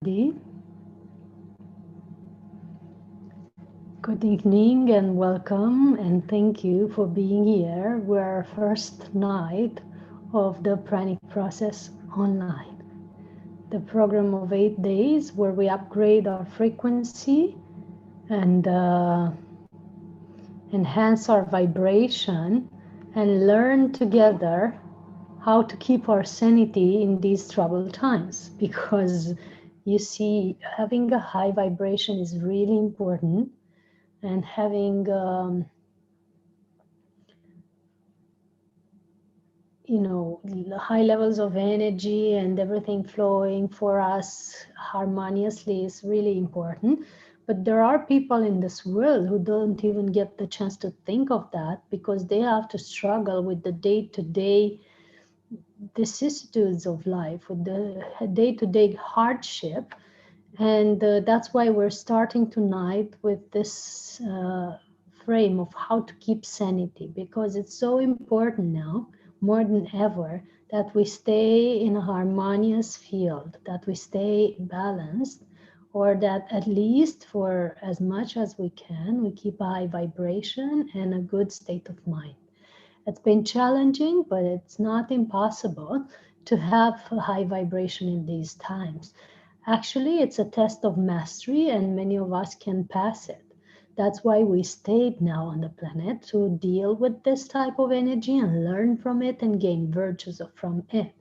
Good evening and welcome, and thank you for being here. We're our first night of the Pranic process online, the program of 8 days where we upgrade our frequency and enhance our vibration and learn together how to keep our sanity in these troubled times. Because you see, having a high vibration is really important, and having high levels of energy and everything flowing for us harmoniously is really important. But there are people in this world who don't even get the chance to think of that, because they have to struggle with the day-to-day vicissitudes of life, with the day-to-day hardship. And that's why we're starting tonight with this frame of how to keep sanity, because it's so important now, more than ever, that we stay in a harmonious field, that we stay balanced, or that at least for as much as we can, we keep a high vibration and a good state of mind. It's been challenging, but it's not impossible to have a high vibration in these times. Actually, it's a test of mastery, and many of us can pass it. That's why we stayed now on the planet, to deal with this type of energy and learn from it and gain virtues from it.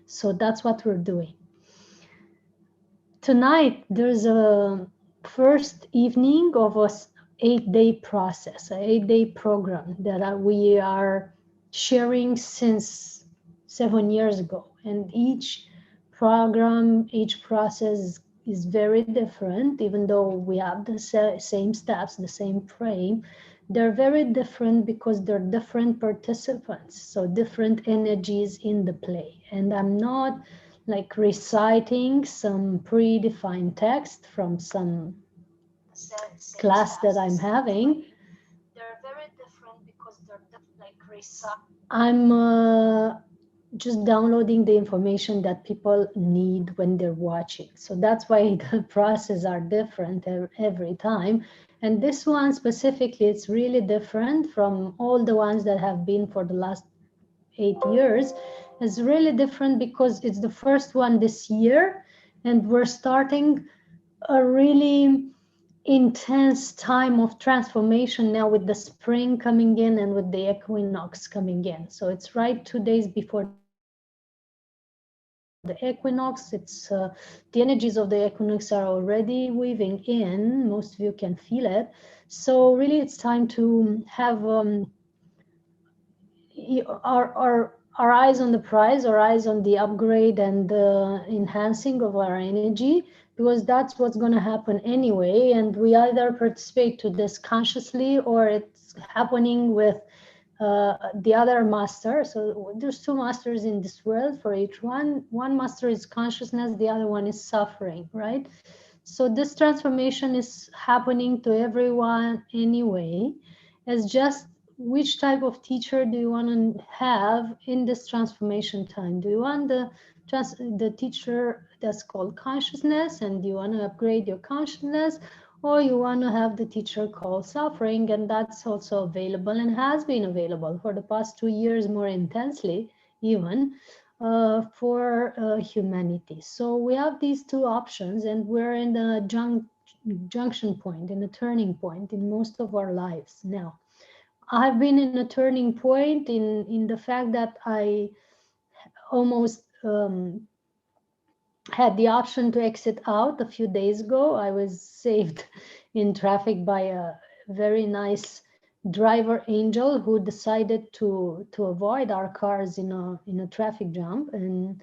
So that's what we're doing. Tonight, there's a first evening of a 8-day process, an 8-day program that we are sharing since 7 years ago. And each program, each process is very different, even though we have the same steps, the same frame. They're very different because they're different participants, so different energies in the play. And I'm not like reciting some predefined text from some class that I'm having. They're very different because they're like I'm just downloading the information that people need when they're watching. So that's why the process are different every time. And this one specifically, it's really different from all the ones that have been for the last 8 years. It's really different because it's the first one this year, and we're starting a really intense time of transformation now, with the spring coming in and with the equinox coming in. So it's right 2 days before the equinox. It's the energies of the equinox are already weaving in. Most of you can feel it. So really, it's time to have our eyes on the prize, our eyes on the upgrade and the enhancing of our energy, because that's what's going to happen anyway. And we either participate to this consciously, or it's happening with the other master. So there's 2 masters in this world for each one. One master is consciousness, the other one is suffering, right? So this transformation is happening to everyone anyway. It's just which type of teacher do you want to have in this transformation time? Do you want the teacher that's called consciousness, and you want to upgrade your consciousness, or you want to have the teacher called suffering? And that's also available and has been available for the past 2 years, more intensely even, for humanity. So we have these 2 options, and we're in the junction point, in a turning point in most of our lives now. I've been in a turning point in the fact that I almost had the option to exit out a few days ago. I was saved in traffic by a very nice driver angel who decided to avoid our cars in a traffic jam, and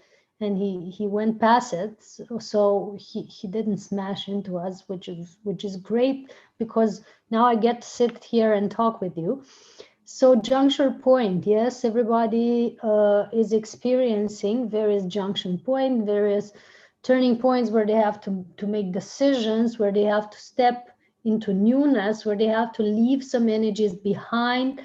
he went past it, so he didn't smash into us, which is great, because now I get to sit here and talk with you. So juncture point, yes, everybody is experiencing various junction point, various turning points where they have to make decisions, where they have to step into newness, where they have to leave some energies behind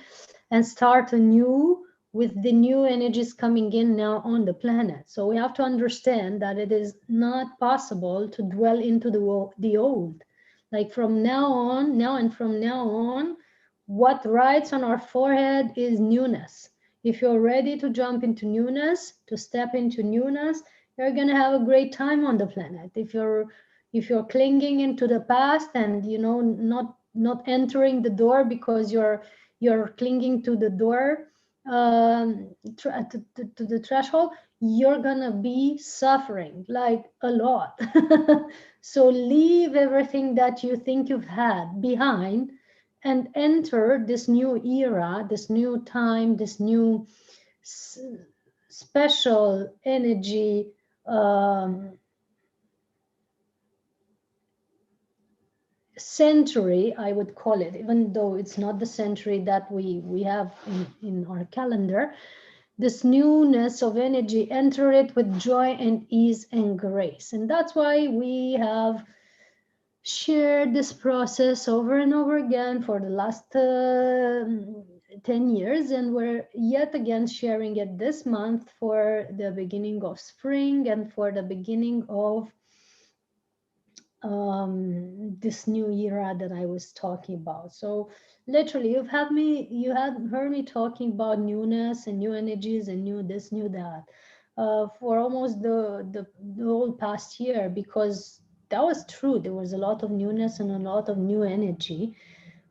and start anew with the new energies coming in now on the planet. So we have to understand that it is not possible to dwell into the old. Like from now on, now and from now on, what rides on our forehead is newness. If you're ready to jump into newness, to step into newness, you're going to have a great time on the planet. If you're clinging into the past and not entering the door because you're clinging to the door, to the threshold, you're gonna be suffering like a lot. So leave everything that you think you've had behind and enter this new era, this new time, this new special energy, century, I would call it, even though it's not the century that we have in our calendar. This newness of energy, enter it with joy and ease and grace. And that's why we have shared this process over and over again for the last 10 years. And we're yet again sharing it this month for the beginning of spring and for the beginning of this new era that I was talking about. So literally you had heard me talking about newness and new energies and new this, new that, for almost the whole past year, because that was true. There was a lot of newness and a lot of new energy.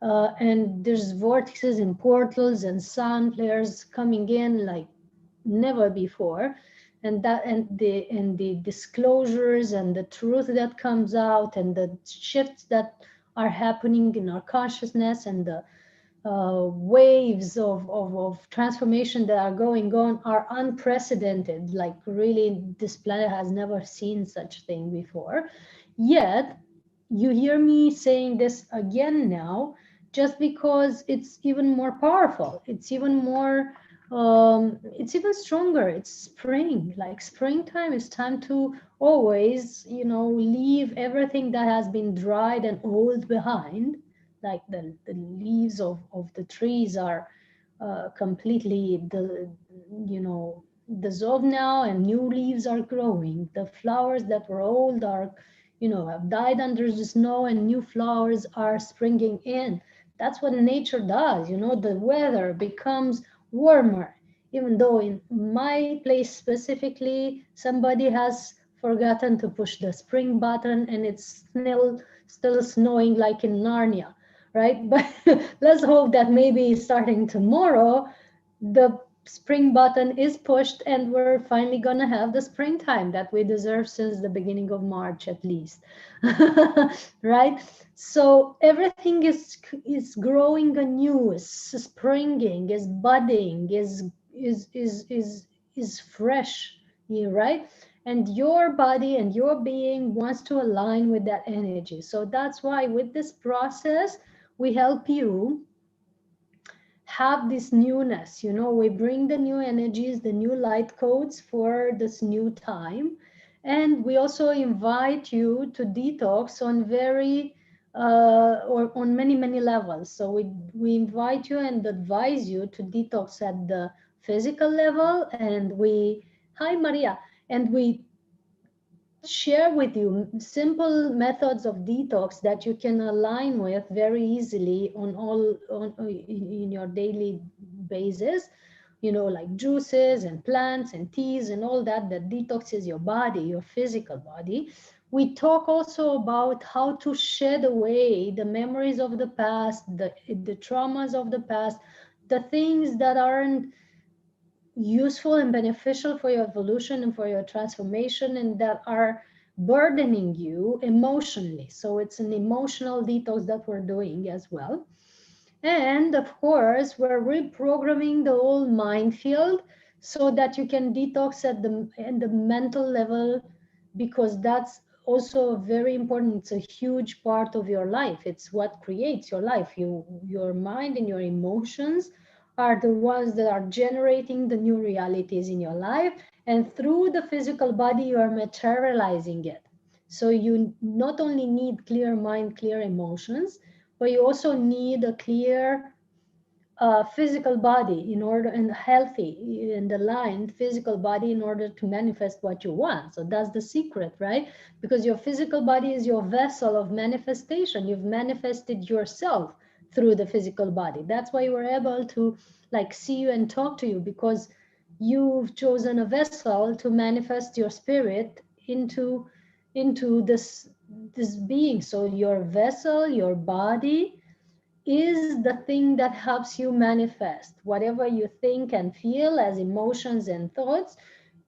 And there's vortices and portals and sun flares coming in like never before, and the disclosures and the truth that comes out and the shifts that are happening in our consciousness and the waves of transformation that are going on are unprecedented. Like really, this planet has never seen such thing before. Yet you hear me saying this again now, just because it's even more powerful. It's even more, it's even stronger. It's spring. Like springtime is time to always, leave everything that has been dried and old behind. Like the leaves of the trees are completely dissolved now, and new leaves are growing. The flowers that were old are, have died under the snow, and new flowers are springing in. That's what nature does. The weather becomes warmer, even though in my place specifically, somebody has forgotten to push the spring button, and it's still snowing like in Narnia, right? But let's hope that maybe starting tomorrow, the spring button is pushed and we're finally gonna have the springtime that we deserve since the beginning of March at least. Right? So everything is growing anew, is springing, is budding, is fresh, right? And your body and your being wants to align with that energy. So that's why with this process, we help you have this newness. We bring the new energies, the new light codes for this new time. And we also invite you to detox on or on many levels. So we invite you and advise you to detox at the physical level, and hi Maria, and we share with you simple methods of detox that you can align with very easily in your daily basis, like juices and plants and teas and all that detoxes your body, your physical body. We talk also about how to shed away the memories of the past, the traumas of the past, the things that aren't useful and beneficial for your evolution and for your transformation, and that are burdening you emotionally. So it's an emotional detox that we're doing as well. And of course, we're reprogramming the whole mind field so that you can detox at the mental level, because that's also very important. It's a huge part of your life. It's what creates your life. Your mind and your emotions are the ones that are generating the new realities in your life. And through the physical body, you are materializing it. So you not only need clear mind, clear emotions, but you also need a clear physical body in order, and healthy and aligned physical body in order to manifest what you want. So that's the secret, right? Because your physical body is your vessel of manifestation. You've manifested yourself through the physical body. That's why we're able to like see you and talk to you, because you've chosen a vessel to manifest your spirit into this being. So your vessel, your body, is the thing that helps you manifest whatever you think and feel as emotions and thoughts,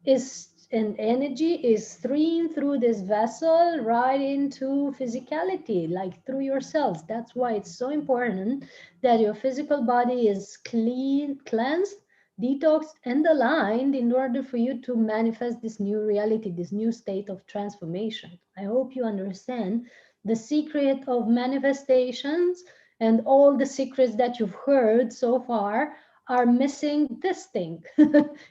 is and energy is streamed through this vessel right into physicality, like through your cells. That's why it's so important that your physical body is clean, cleansed, detoxed, and aligned in order for you to manifest this new reality, this new state of transformation. I hope you understand the secret of manifestations, and all the secrets that you've heard so far are missing this thing.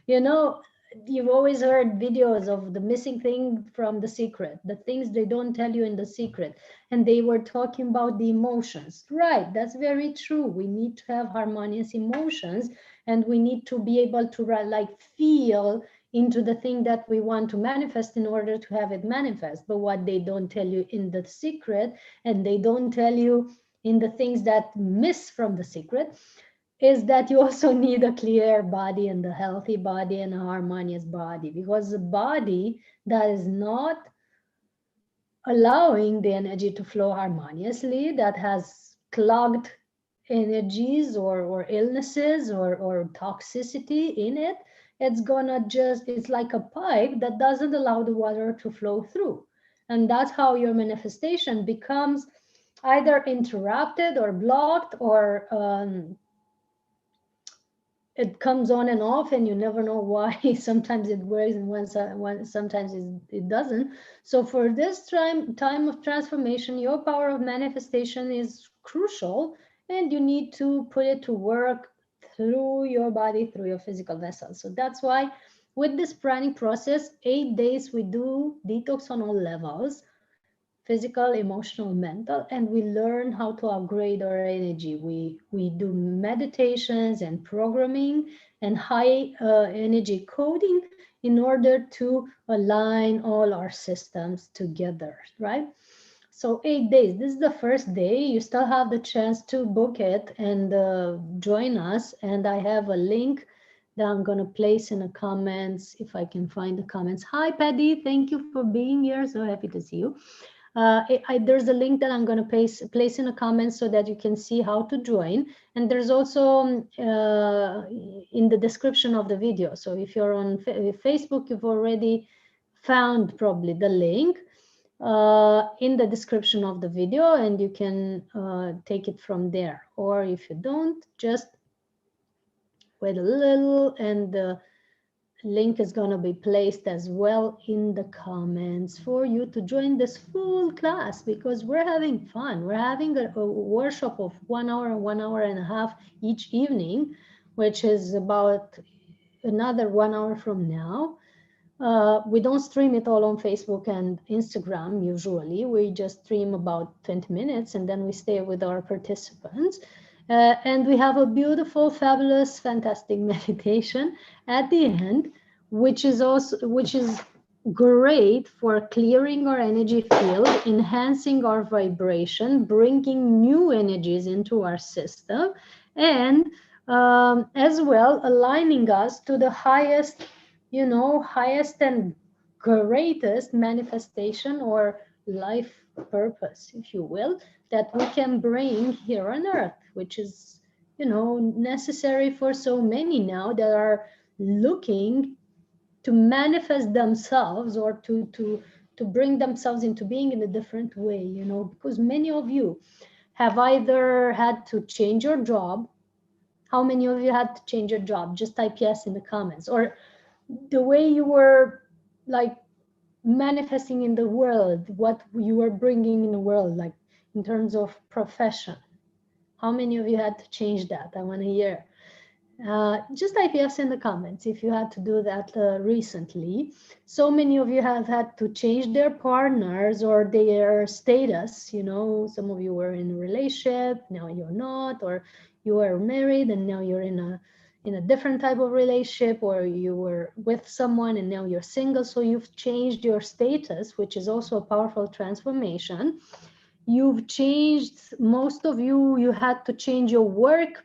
You know, you've always heard videos of the missing thing from the secret, the things they don't tell you in the secret. And they were talking about the emotions. Right, that's very true. We need to have harmonious emotions, and we need to be able to like feel into the thing that we want to manifest in order to have it manifest. But what they don't tell you in the secret, and they don't tell you in the things that miss from the secret, is that you also need a clear body and a healthy body and a harmonious body, because a body that is not allowing the energy to flow harmoniously, that has clogged energies or illnesses or toxicity in it, it's gonna just, it's like a pipe that doesn't allow the water to flow through. And that's how your manifestation becomes either interrupted or blocked, or it comes on and off and you never know why. Sometimes it works and sometimes it doesn't. So for this time of transformation, your power of manifestation is crucial, and you need to put it to work through your body, through your physical vessel. So that's why with this Pranic process, 8 days, we do detox on all levels: physical, emotional, mental, and we learn how to upgrade our energy. We do meditations and programming and high energy coding in order to align all our systems together, right? So 8 days, this is the first day. You still have the chance to book it and join us. And I have a link that I'm going to place in the comments, if I can find the comments. Hi, Paddy. Thank you for being here. So happy to see you. There's a link that I'm going to place in the comments so that you can see how to join. And there's also in the description of the video. So if you're on Facebook, you've already found probably the link in the description of the video, and you can take it from there. Or if you don't, just wait a little, and the link is going to be placed as well in the comments for you to join this full class, because we're having fun. We're having a workshop of 1 hour, 1 hour and a half each evening, which is about another 1 hour from now. We don't stream it all on Facebook and Instagram usually. We just stream about 20 minutes and then we stay with our participants. And we have a beautiful, fabulous, fantastic meditation at the end, which is great for clearing our energy field, enhancing our vibration, bringing new energies into our system, and as well aligning us to the highest and greatest manifestation or life purpose, if you will, that we can bring here on earth, which is, necessary for so many now that are looking to manifest themselves, or to bring themselves into being in a different way, because many of you have either had to change your job. How many of you had to change your job? Just type yes in the comments. Or the way you were like manifesting in the world, what you were bringing in the world, like in terms of profession. How many of you had to change that? I want to hear. Just type yes in the comments if you had to do that recently. So many of you have had to change their partners or their status. You know, some of you were in a relationship, now you're not, or you were married and now you're in a different type of relationship, or you were with someone and now you're single. So you've changed your status, which is also a powerful transformation. You've changed, most of you, you had to change your work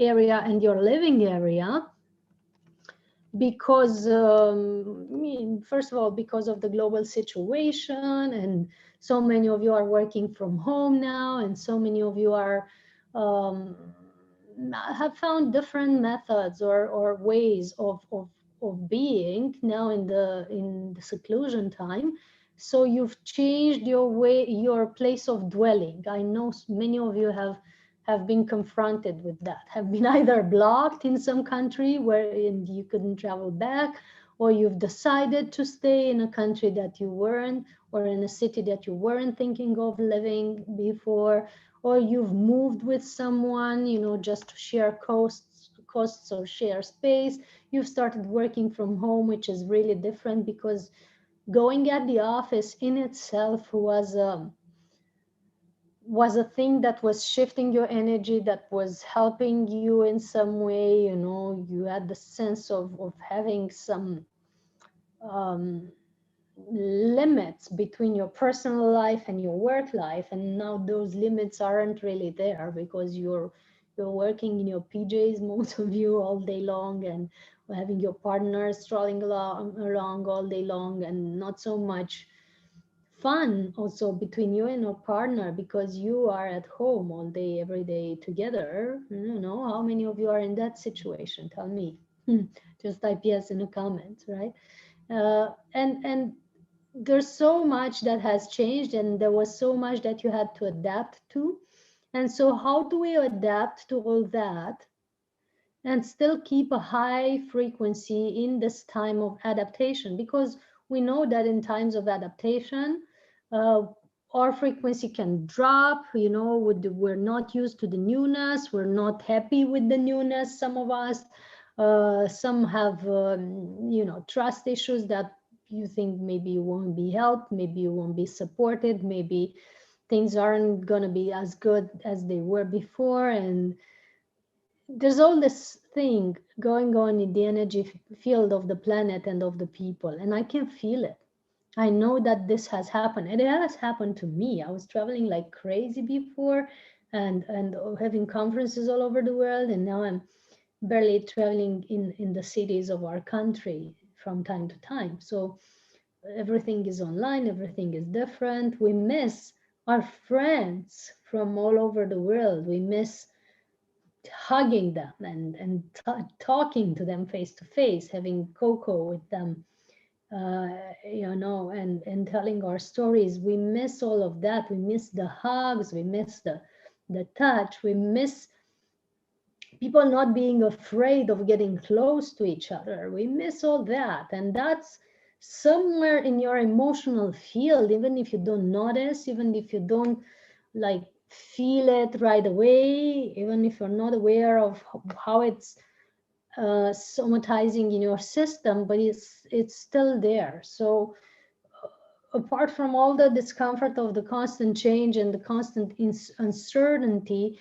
area and your living area because first of all, because of the global situation, and so many of you are working from home now, and so many of you are um, have found different methods or ways of being now in the seclusion time. So you've changed your way, your place of dwelling. I know many of you have been confronted with that, have been either blocked in some country where you couldn't travel back, or you've decided to stay in a country that you weren't, or in a city that you weren't thinking of living before, or you've moved with someone, you know, just to share costs or share space. You've started working from home, which is really different because going at the office in itself was a thing that was shifting your energy, that was helping you in some way. You know, you had the sense of having some um, limits between your personal life and your work life, and now those limits aren't really there because you're working in your PJs, most of you, all day long, and having your partner strolling along all day long, and not so much fun also between you and your partner because you are at home all day, every day together. You know, how many of you are in that situation? Tell me. Just type yes in the comments, right? And there's so much that has changed, and there was so much that you had to adapt to. And so, how do we adapt to all that and still keep a high frequency in this time of adaptation? Because we know that in times of adaptation, uh, our frequency can drop. You know, we're not used to the newness, we're not happy with the newness, some of us. Some have you know, trust issues that you think maybe you won't be helped, maybe you won't be supported, maybe things aren't going to be as good as they were before. And there's all this thing going on in the energy field of the planet and of the people, and I can feel it. I know that this has happened, and it has happened to me. I was traveling like crazy before, and having conferences all over the world, and now I'm barely traveling in the cities of our country from time to time. So everything is online, everything is different. We miss our friends from all over the world. We miss hugging them and talking to them face to face, having cocoa with them, you know, and telling our stories. We miss all of that. We miss the hugs. We miss the touch. We miss people not being afraid of getting close to each other. We miss all that, and that's somewhere in your emotional field, even if you don't notice, even if you don't like feel it right away, even if you're not aware of how it's somatizing in your system, but it's still there. So apart from all the discomfort of the constant change and the constant uncertainty,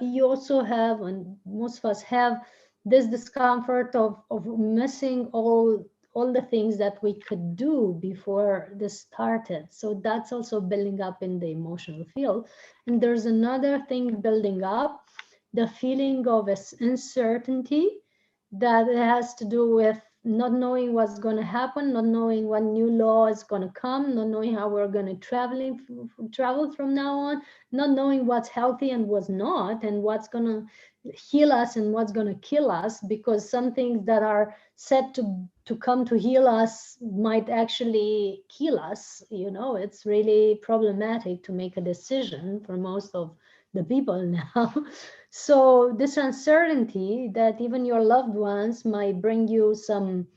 you also have, and most of us have, this discomfort of missing all the things that we could do before this started. So that's also building up in the emotional field. And there's another thing building up, the feeling of uncertainty that has to do with not knowing what's going to happen, not knowing what new law is going to come, not knowing how we're going to travel from now on, not knowing what's healthy and what's not, and what's going to heal us and what's going to kill us, because some things that are set to come to heal us might actually kill us. You know, it's really problematic to make a decision for most of the people now. So this uncertainty that even your loved ones might bring you some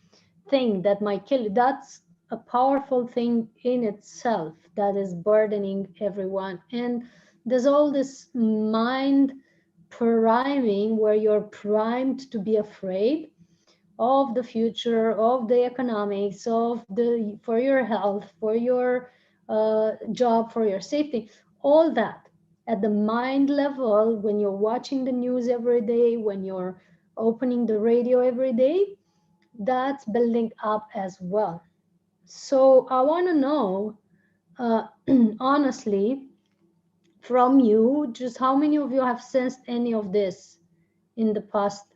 thing that might kill you, that's a powerful thing in itself that is burdening everyone. And there's all this mind priming, where you're primed to be afraid of the future, of the economics, for your health, for your job, for your safety, all that at the mind level. When you're watching the news every day, when you're opening the radio every day, that's building up as well. So I want to know, uh, honestly, from you, just how many of you have sensed any of this in the past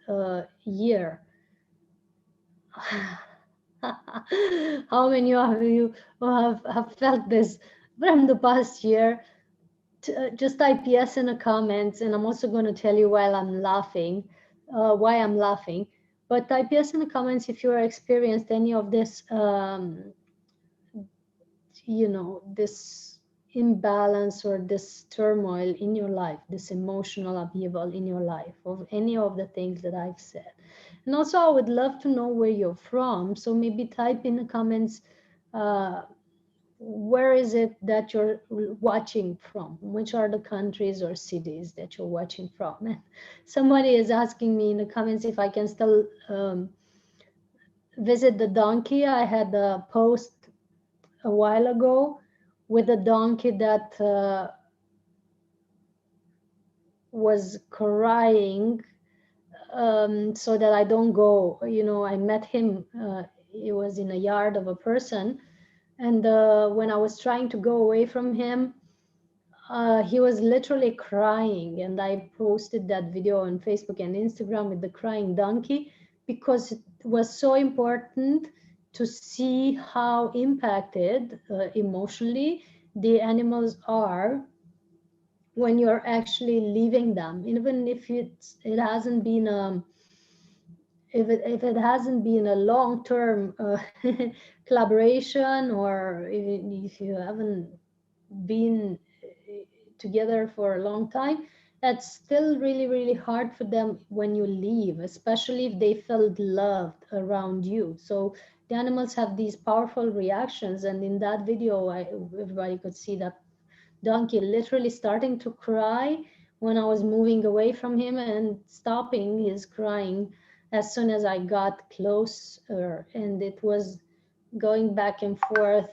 year? How many of you have felt this from the past year? Just type yes in the comments, and I'm also going to tell you while I'm laughing, why I'm laughing. But type yes in the comments if you have experienced any of this, this imbalance or this turmoil in your life, this emotional upheaval in your life, of any of the things that I've said. And also, I would love to know where you're from. So maybe type in the comments, uh, where is it that you're watching from? Which are the countries or cities that you're watching from? And somebody is asking me in the comments if I can still visit the donkey. I had a post a while ago with a donkey that was crying, so that I don't go. I met him. It was in a yard of a person, and when I was trying to go away from him, he was literally crying, and I posted that video on Facebook and Instagram with the crying donkey, because it was so important to see how impacted emotionally the animals are when you're actually leaving them, even if it hasn't been if it hasn't been a long-term collaboration, or if you haven't been together for a long time, that's still really, really hard for them when you leave, especially if they felt loved around you. So the animals have these powerful reactions, and in that video, everybody could see that donkey literally starting to cry when I was moving away from him, and stopping his crying as soon as I got closer, and it was going back and forth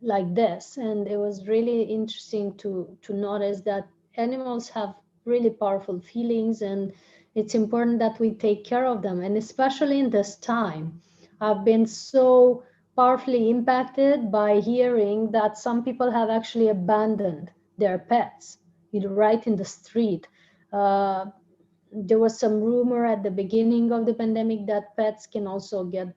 like this. And it was really interesting to notice that animals have really powerful feelings, and it's important that we take care of them. And especially in this time, I've been so powerfully impacted by hearing that some people have actually abandoned their pets, right in the street. uh, there was some rumor at the beginning of the pandemic that pets can also get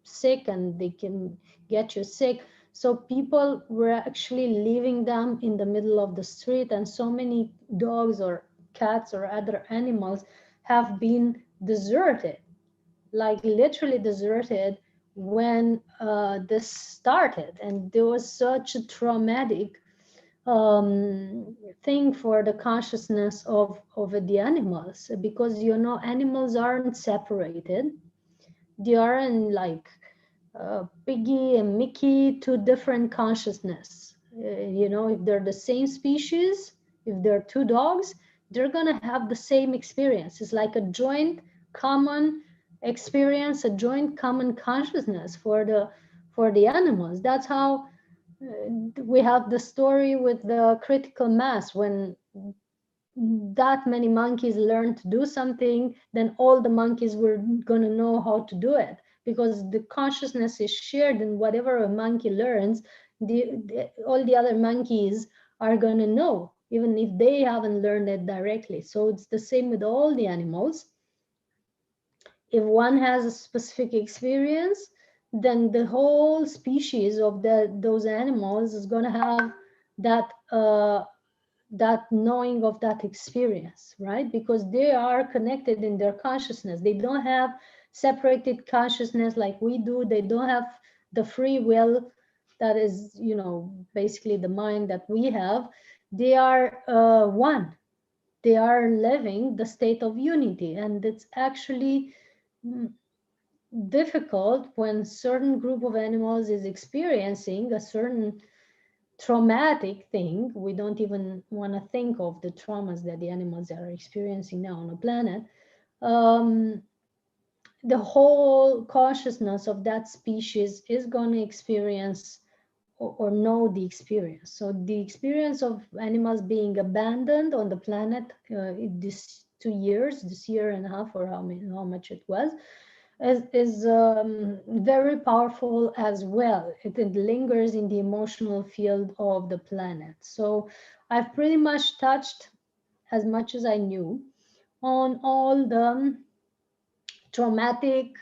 sick, and they can get you sick. So people were actually leaving them in the middle of the street, and so many dogs or cats or other animals have been deserted, like literally deserted, when this started. And there was such a traumatic thing for the consciousness of the animals, because animals aren't separated. They are in like Piggy and Mickey, two different consciousness. If they're the same species, if they're two dogs, they're gonna have the same experience. It's like a joint common experience, a joint common consciousness for the animals. That's how we have the story with the critical mass. When that many monkeys learn to do something, then all the monkeys were going to know how to do it, because the consciousness is shared, and whatever a monkey learns, all the other monkeys are going to know, even if they haven't learned it directly. So it's the same with all the animals. If one has a specific experience, then the whole species of those animals is going to have that that knowing of that experience, right? Because they are connected in their consciousness. They don't have separated consciousness like we do. They don't have the free will that is, basically the mind that we have. They are one. They are living the state of unity. And it's actually difficult when certain group of animals is experiencing a certain traumatic thing. We don't even want to think of the traumas that the animals are experiencing now on the planet. Um, the whole consciousness of that species is going to experience or know the experience. So the experience of animals being abandoned on the planet this 2 years, this year and a half, or how much it was, is very powerful as well. It lingers in the emotional field of the planet. So I've pretty much touched, as much as I knew, on all the traumatic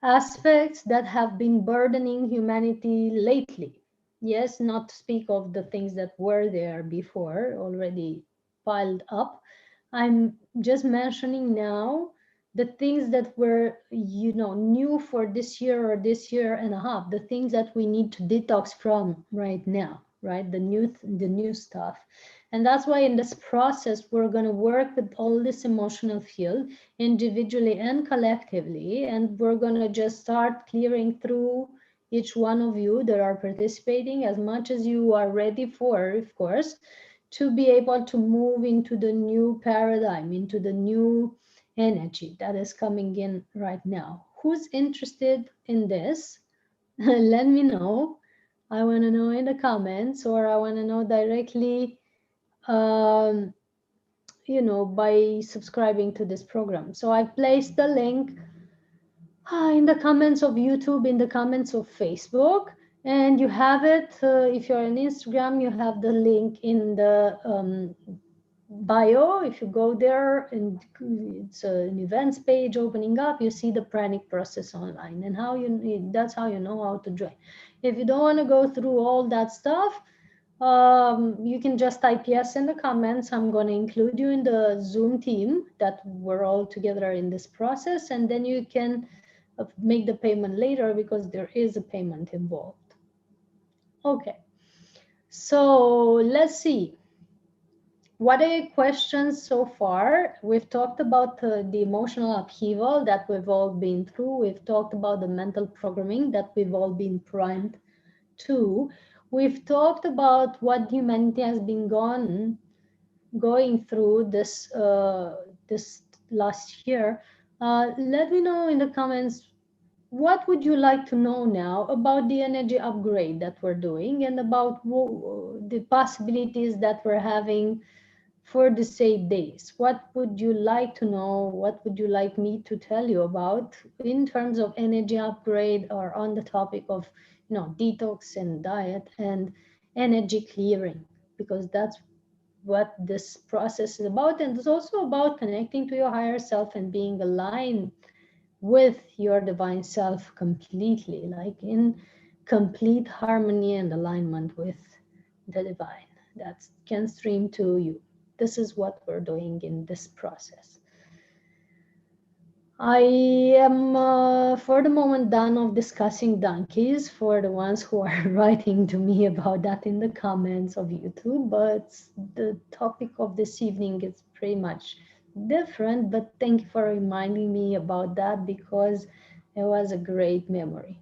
aspects that have been burdening humanity lately. Yes, not to speak of the things that were there before, already piled up. I'm just mentioning now the things that were, new for this year or this year and a half, the things that we need to detox from right now, right? The new stuff. And that's why in this process, we're going to work with all this emotional field individually and collectively. And we're going to just start clearing through each one of you that are participating as much as you are ready for, of course, to be able to move into the new paradigm, into the new energy that is coming in right now. Who's interested in this? Let me know. I want to know in the comments, or I want to know directly, by subscribing to this program. So I've placed the link in the comments of YouTube, in the comments of Facebook, and you have it. If you're on Instagram, you have the link in the bio. If you go there, and it's an events page opening up, you see the Pranic process online, and that's how you know how to join. If you don't want to go through all that stuff, you can just type yes in the comments. I'm going to include you in the Zoom team that we're all together in this process, and then you can make the payment later because there is a payment involved. Okay, so let's see. What are your questions so far? We've talked about the emotional upheaval that we've all been through. We've talked about the mental programming that we've all been primed to. We've talked about what humanity has been going through this last year. Let me know in the comments, what would you like to know now about the energy upgrade that we're doing, and about the possibilities that we're having for the 8 days? What would you like to know? What would you like me to tell you about in terms of energy upgrade, or on the topic of, detox and diet and energy clearing? Because that's what this process is about. And it's also about connecting to your higher self and being aligned with your divine self completely, like in complete harmony and alignment with the divine that can stream to you. This is what we're doing in this process. I am, for the moment, done of discussing donkeys for the ones who are writing to me about that in the comments of YouTube, but the topic of this evening is pretty much different. But thank you for reminding me about that, because it was a great memory.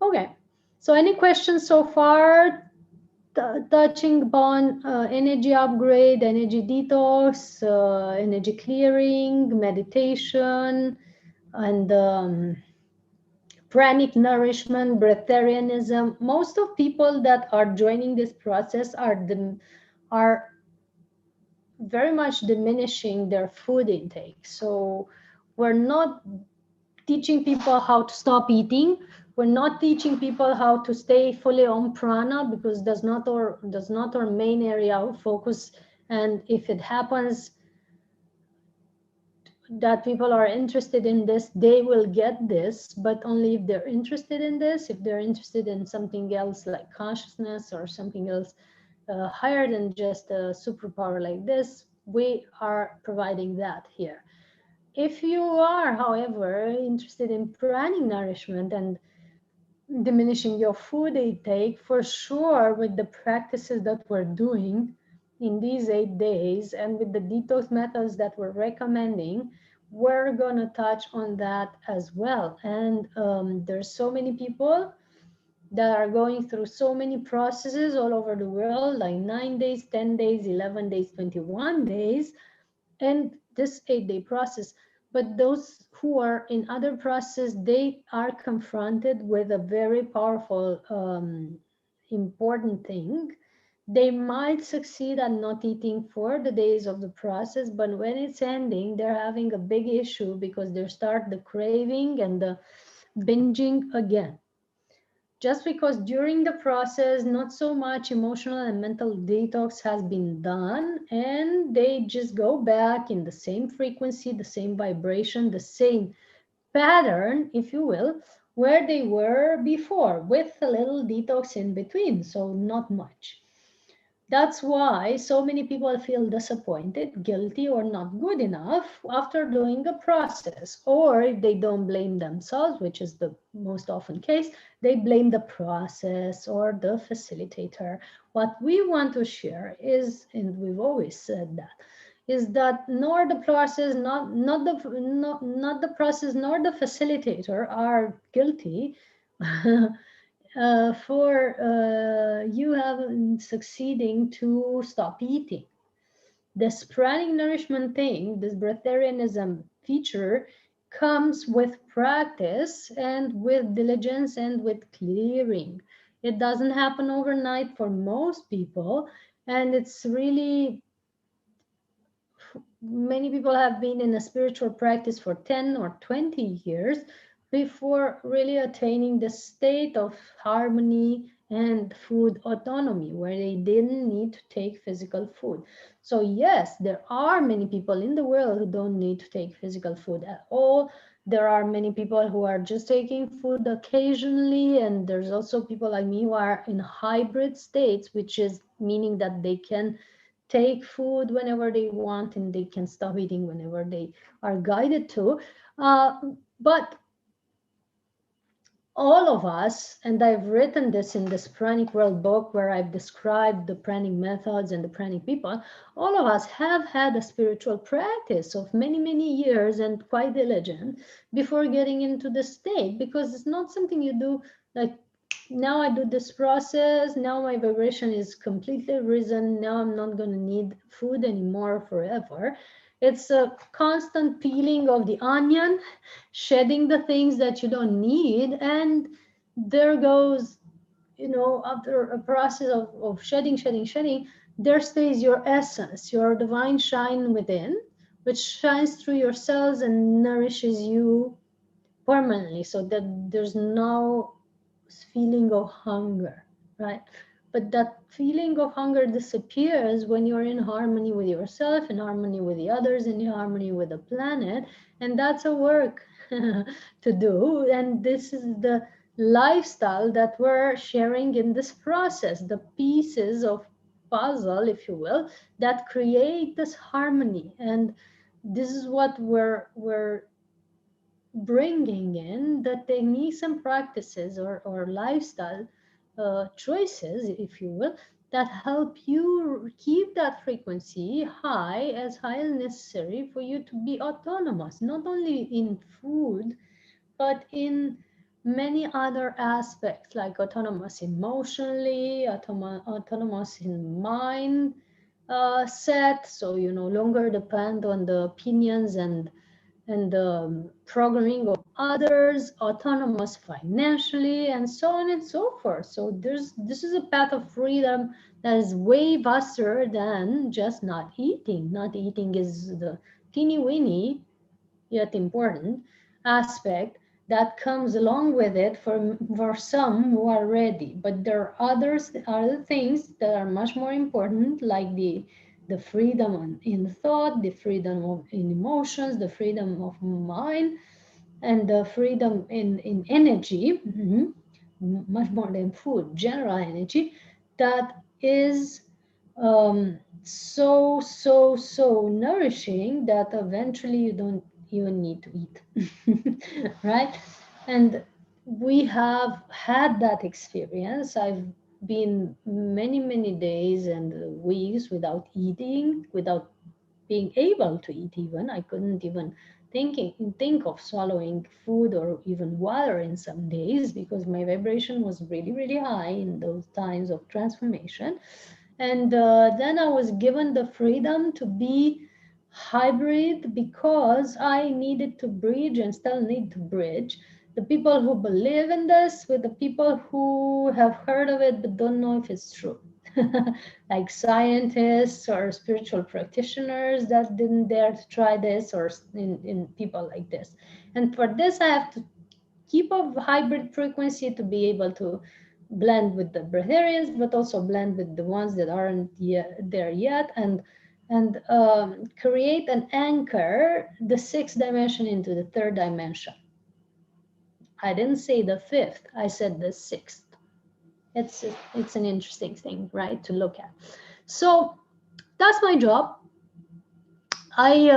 Okay, so any questions so far? Touching upon energy upgrade, energy detox, energy clearing, meditation, and pranic nourishment, breatharianism. Most of people that are joining this process are very much diminishing their food intake. So we're not teaching people how to stop eating. We're not teaching people how to stay fully on prana, because that's not our main area of focus. And if it happens that people are interested in this, they will get this, but only if they're interested in this. If they're interested in something else like consciousness or something else higher than just a superpower like this, we are providing that here. If you are, however, interested in pranic nourishment and diminishing your food intake, for sure, with the practices that we're doing in these 8 days and with the detox methods that we're recommending, we're going to touch on that as well. And there's so many people that are going through so many processes all over the world, like 9 days, 10 days, 11 days, 21 days, and this 8-day process. But those who are in other processes, they are confronted with a very powerful, important thing. They might succeed at not eating for the days of the process, but when it's ending, they're having a big issue because they start the craving and the binging again. Just because during the process, not so much emotional and mental detox has been done, and they just go back in the same frequency, the same vibration, the same pattern, if you will, where they were before, with a little detox in between, so not much. That's why so many people feel disappointed, guilty, or not good enough after doing a process. Or if they don't blame themselves, which is the most often case, they blame the process or the facilitator. What we want to share is, and we've always said that, is that nor the process, not the process, nor the facilitator are guilty for you have succeeding to stop eating. This pranic nourishment thing, this breatharianism feature, comes with practice and with diligence and with clearing. It doesn't happen overnight for most people, and it's really, many people have been in a spiritual practice for 10 or 20 years before really attaining the state of harmony and food autonomy, where they didn't need to take physical food. So yes, there are many people in the world who don't need to take physical food at all. There are many people who are just taking food occasionally, and there's also people like me who are in hybrid states, which is meaning that they can take food whenever they want and they can stop eating whenever they are guided to. Uh, but all of us, and I've written this in this Pranic World book where I've described the Pranic methods and the Pranic people, all of us have had a spiritual practice of many, many years and quite diligent before getting into the state, because it's not something you do like, now I do this process, now my vibration is completely risen, now I'm not going to need food anymore forever. It's a constant peeling of the onion, shedding the things that you don't need, and there goes, after a process of shedding, there stays your essence, your divine shine within, which shines through your cells and nourishes you permanently, so that there's no feeling of hunger, right? But that feeling of hunger disappears when you're in harmony with yourself, in harmony with the others, in harmony with the planet. And that's a work to do. And this is the lifestyle that we're sharing in this process, the pieces of puzzle, if you will, that create this harmony. And this is what we're bringing in, the techniques and practices, or lifestyle choices, if you will, that help you keep that frequency high as necessary for you to be autonomous, not only in food, but in many other aspects, like autonomous emotionally, autonomous in mind set, so you no longer depend on the opinions and the programming of others, autonomous financially, and so on and so forth. So this is a path of freedom that is way vaster than just not eating. Not eating is the teeny weeny yet important aspect that comes along with it for some who are ready. But there are other things that are much more important, like the freedom in thought, the freedom in emotions, the freedom of mind, and the freedom in energy, much more than food, general energy, that is so nourishing that eventually you don't even need to eat. Right? And we have had that experience. I've been many days and weeks without eating, without being able to eat. Even I couldn't even think of swallowing food or even water in some days, because my vibration was really, really high in those times of transformation. And then I was given the freedom to be hybrid, because I needed to bridge and still need to bridge the people who believe in this with the people who have heard of it but don't know if it's true. Like scientists or spiritual practitioners that didn't dare to try this, or in people like this. And for this, I have to keep a hybrid frequency to be able to blend with the breatharians, but also blend with the ones that aren't there yet, and create an anchor, the sixth dimension into the third dimension. I didn't say the fifth, I said the sixth. It's an interesting thing, right, to look at. So that's my job. I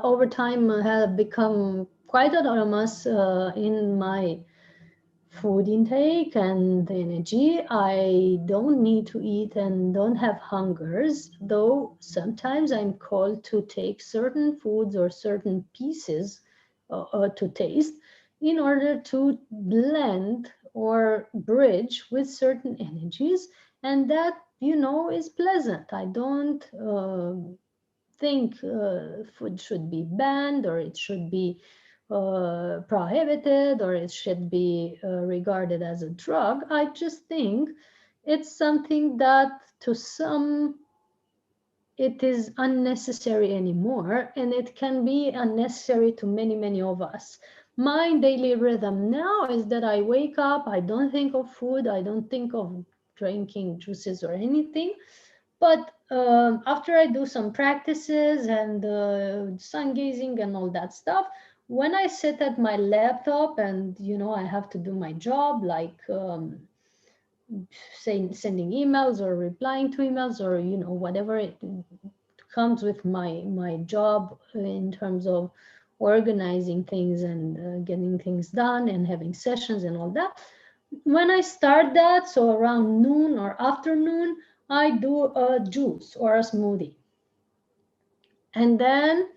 over time have become quite autonomous in my food intake and energy. I don't need to eat and don't have hungers, though sometimes I'm called to take certain foods or certain pieces to taste in order to blend or bridge with certain energies. And that, is pleasant. I don't think food should be banned, or it should be prohibited, or it should be regarded as a drug. I just think it's something that to some it is unnecessary anymore, and it can be unnecessary to many, many of us. My daily rhythm now is that I wake up, I don't think of food, I don't think of drinking juices or anything. But after I do some practices and sun gazing and all that stuff, when I sit at my laptop and I have to do my job, like sending emails or replying to emails, or whatever it comes with my job in terms of organizing things and getting things done and having sessions and all that. When I start that, so around noon or afternoon, I do a juice or a smoothie. And then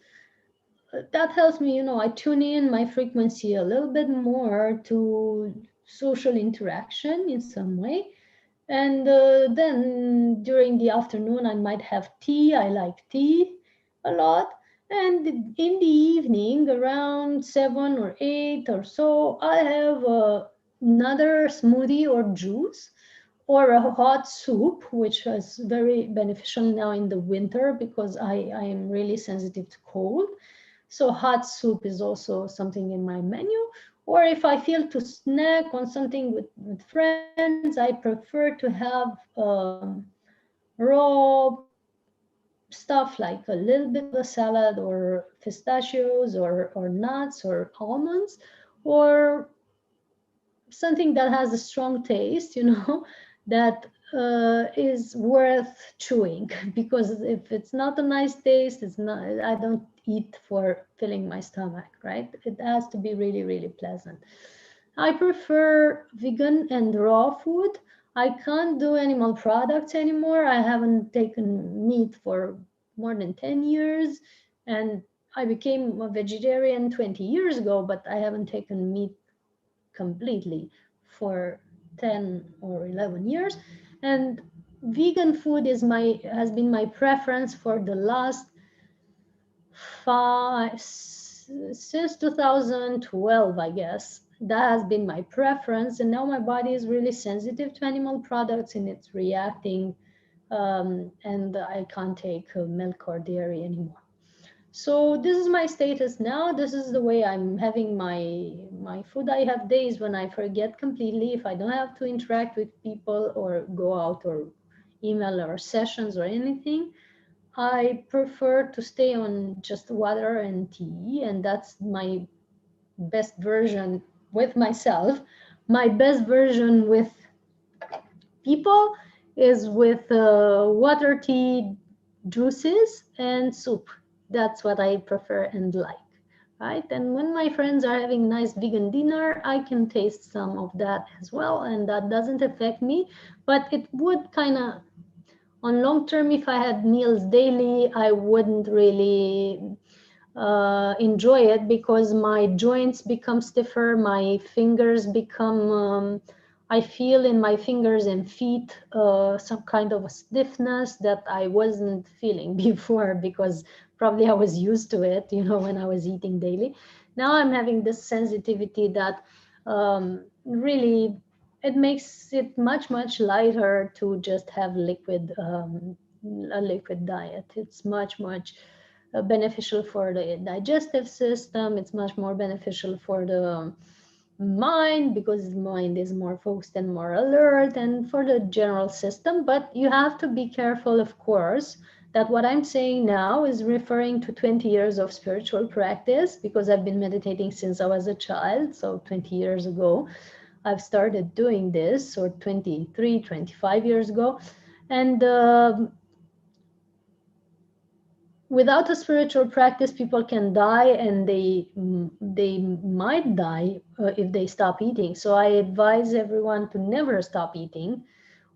that helps me, I tune in my frequency a little bit more to social interaction in some way. And then during the afternoon, I might have tea. I like tea a lot. And in the evening, around 7 or 8 or so, I have another smoothie or juice or a hot soup, which is very beneficial now in the winter because I am really sensitive to cold. So hot soup is also something in my menu. Or if I feel to snack on something with friends, I prefer to have raw stuff like a little bit of a salad or pistachios or nuts or almonds, or something that has a strong taste, that is worth chewing. Because if it's not a nice taste, it's not. I don't eat for filling my stomach, right? It has to be really, really pleasant. I prefer vegan and raw food. I can't do animal products anymore. I haven't taken meat for more than 10 years, and I became a vegetarian 20 years ago, but I haven't taken meat completely for 10 or 11 years. And vegan food has been my preference for the last since 2012, I guess. That has been my preference, and now my body is really sensitive to animal products and it's reacting, and I can't take milk or dairy anymore. So this is my status now. This is the way I'm having my food. I have days when I forget completely, if I don't have to interact with people or go out or email or sessions or anything. I prefer to stay on just water and tea, and that's my best version with myself. My best version with people is with water, tea, juices, and soup. That's what I prefer and like, right? And when my friends are having nice vegan dinner, I can taste some of that as well, and that doesn't affect me. But it would kind of, on long term, if I had meals daily, I wouldn't really enjoy it, because my joints become stiffer, my fingers become, I feel in my fingers and feet some kind of a stiffness that I wasn't feeling before, because probably I was used to it, when I was eating daily. Now I'm having this sensitivity that really, it makes it much lighter to just have a liquid diet. It's much beneficial for the digestive system. It's much more beneficial for the mind, because the mind is more focused and more alert, and for the general system. But you have to be careful, of course, that what I'm saying now is referring to 20 years of spiritual practice, because I've been meditating since I was a child. So 20 years ago I've started doing this, or 23, 25 years ago. And without a spiritual practice, people can die, and they might die if they stop eating. So I advise everyone to never stop eating,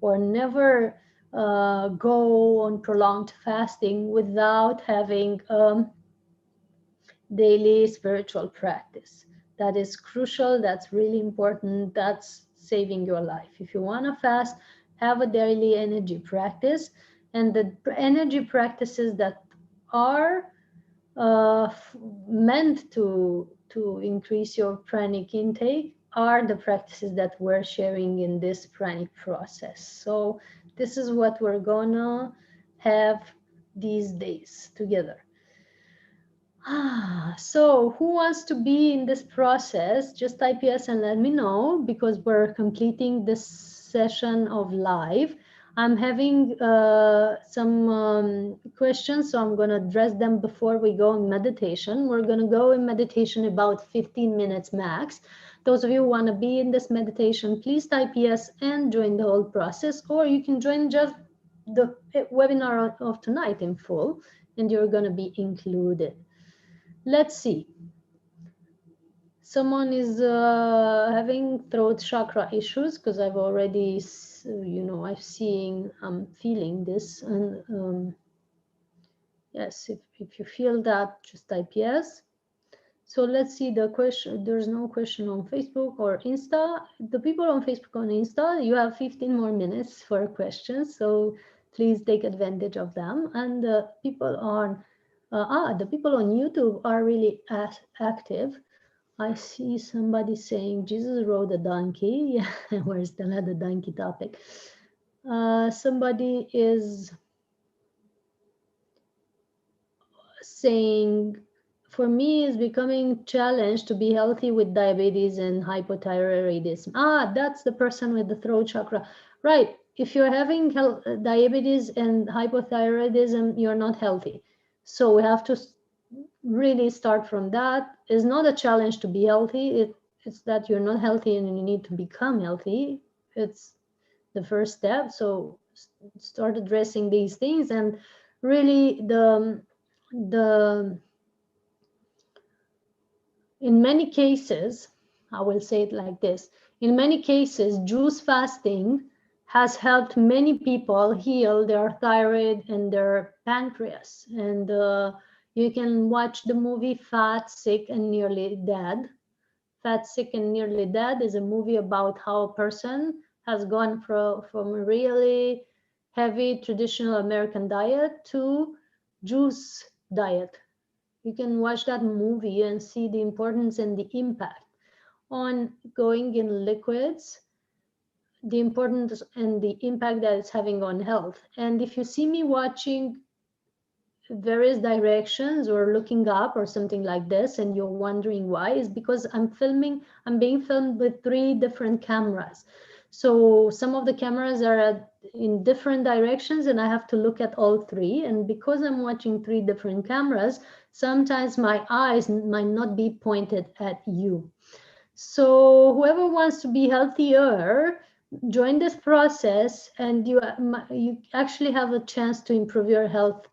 or never go on prolonged fasting without having daily spiritual practice. That is crucial. That's really important. That's saving your life. If you want to fast, have a daily energy practice. And the energy practices that are meant to increase your pranic intake are the practices that we're sharing in this pranic process. So this is what we're gonna have these days together. So who wants to be in this process? Just type yes and let me know, because we're completing this session of live. I'm having some questions, so I'm going to address them before we go in meditation. We're going to go in meditation about 15 minutes max. Those of you who want to be in this meditation, please type yes and join the whole process, or you can join just the webinar of tonight in full, and you're going to be included. Let's see. Someone is having throat chakra issues, because I've already, I'm feeling this. And yes, if you feel that, just type yes. So let's see the question. There's no question on Facebook or Insta. The people on Facebook and Insta, you have 15 more minutes for questions. So please take advantage of them. And the people on the people on YouTube are really active. I see somebody saying Jesus rode a donkey. Yeah, where's the other donkey topic? Somebody is saying, for me, it's becoming challenge to be healthy with diabetes and hypothyroidism. That's the person with the throat chakra. Right. If you're having diabetes and hypothyroidism, you're not healthy. So we have to really start from that. It's not a challenge to be healthy. It's that you're not healthy and you need to become healthy. It's the first step. So start addressing these things, and really the in many cases, I will say it like this, in many cases, juice fasting has helped many people heal their thyroid and their pancreas. And you can watch the movie Fat, Sick, and Nearly Dead. Fat, Sick, and Nearly Dead is a movie about how a person has gone from a really heavy traditional American diet to juice diet. You can watch that movie and see the importance and the impact on going in liquids, the importance and the impact that it's having on health. And if you see me watching various directions or looking up or something like this, and you're wondering why, is because I'm being filmed with 3 different cameras. So some of the cameras are in different directions, and I have to look at all 3. And because I'm watching 3 different cameras, sometimes my eyes might not be pointed at you. So whoever wants to be healthier, join this process, and you actually have a chance to improve your health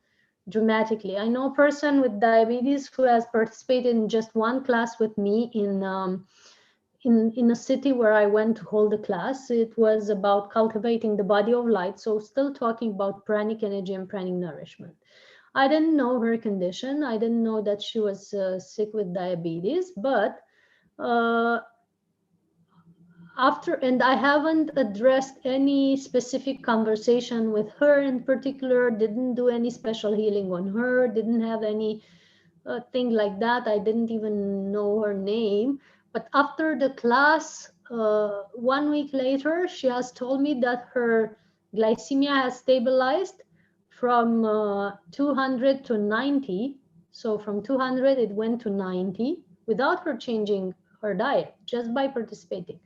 dramatically. I know a person with diabetes who has participated in just one class with me in a city where I went to hold a class. It was about cultivating the body of light. So still talking about pranic energy and pranic nourishment. I didn't know her condition. I didn't know that she was sick with diabetes, but uh, after, and I haven't addressed any specific conversation with her in particular, didn't do any special healing on her, didn't have any thing like that. I didn't even know her name. But after the class, 1 week later, she has told me that her glycemia has stabilized from 200 to 90. So from 200, it went to 90 without her changing her diet, just by participating.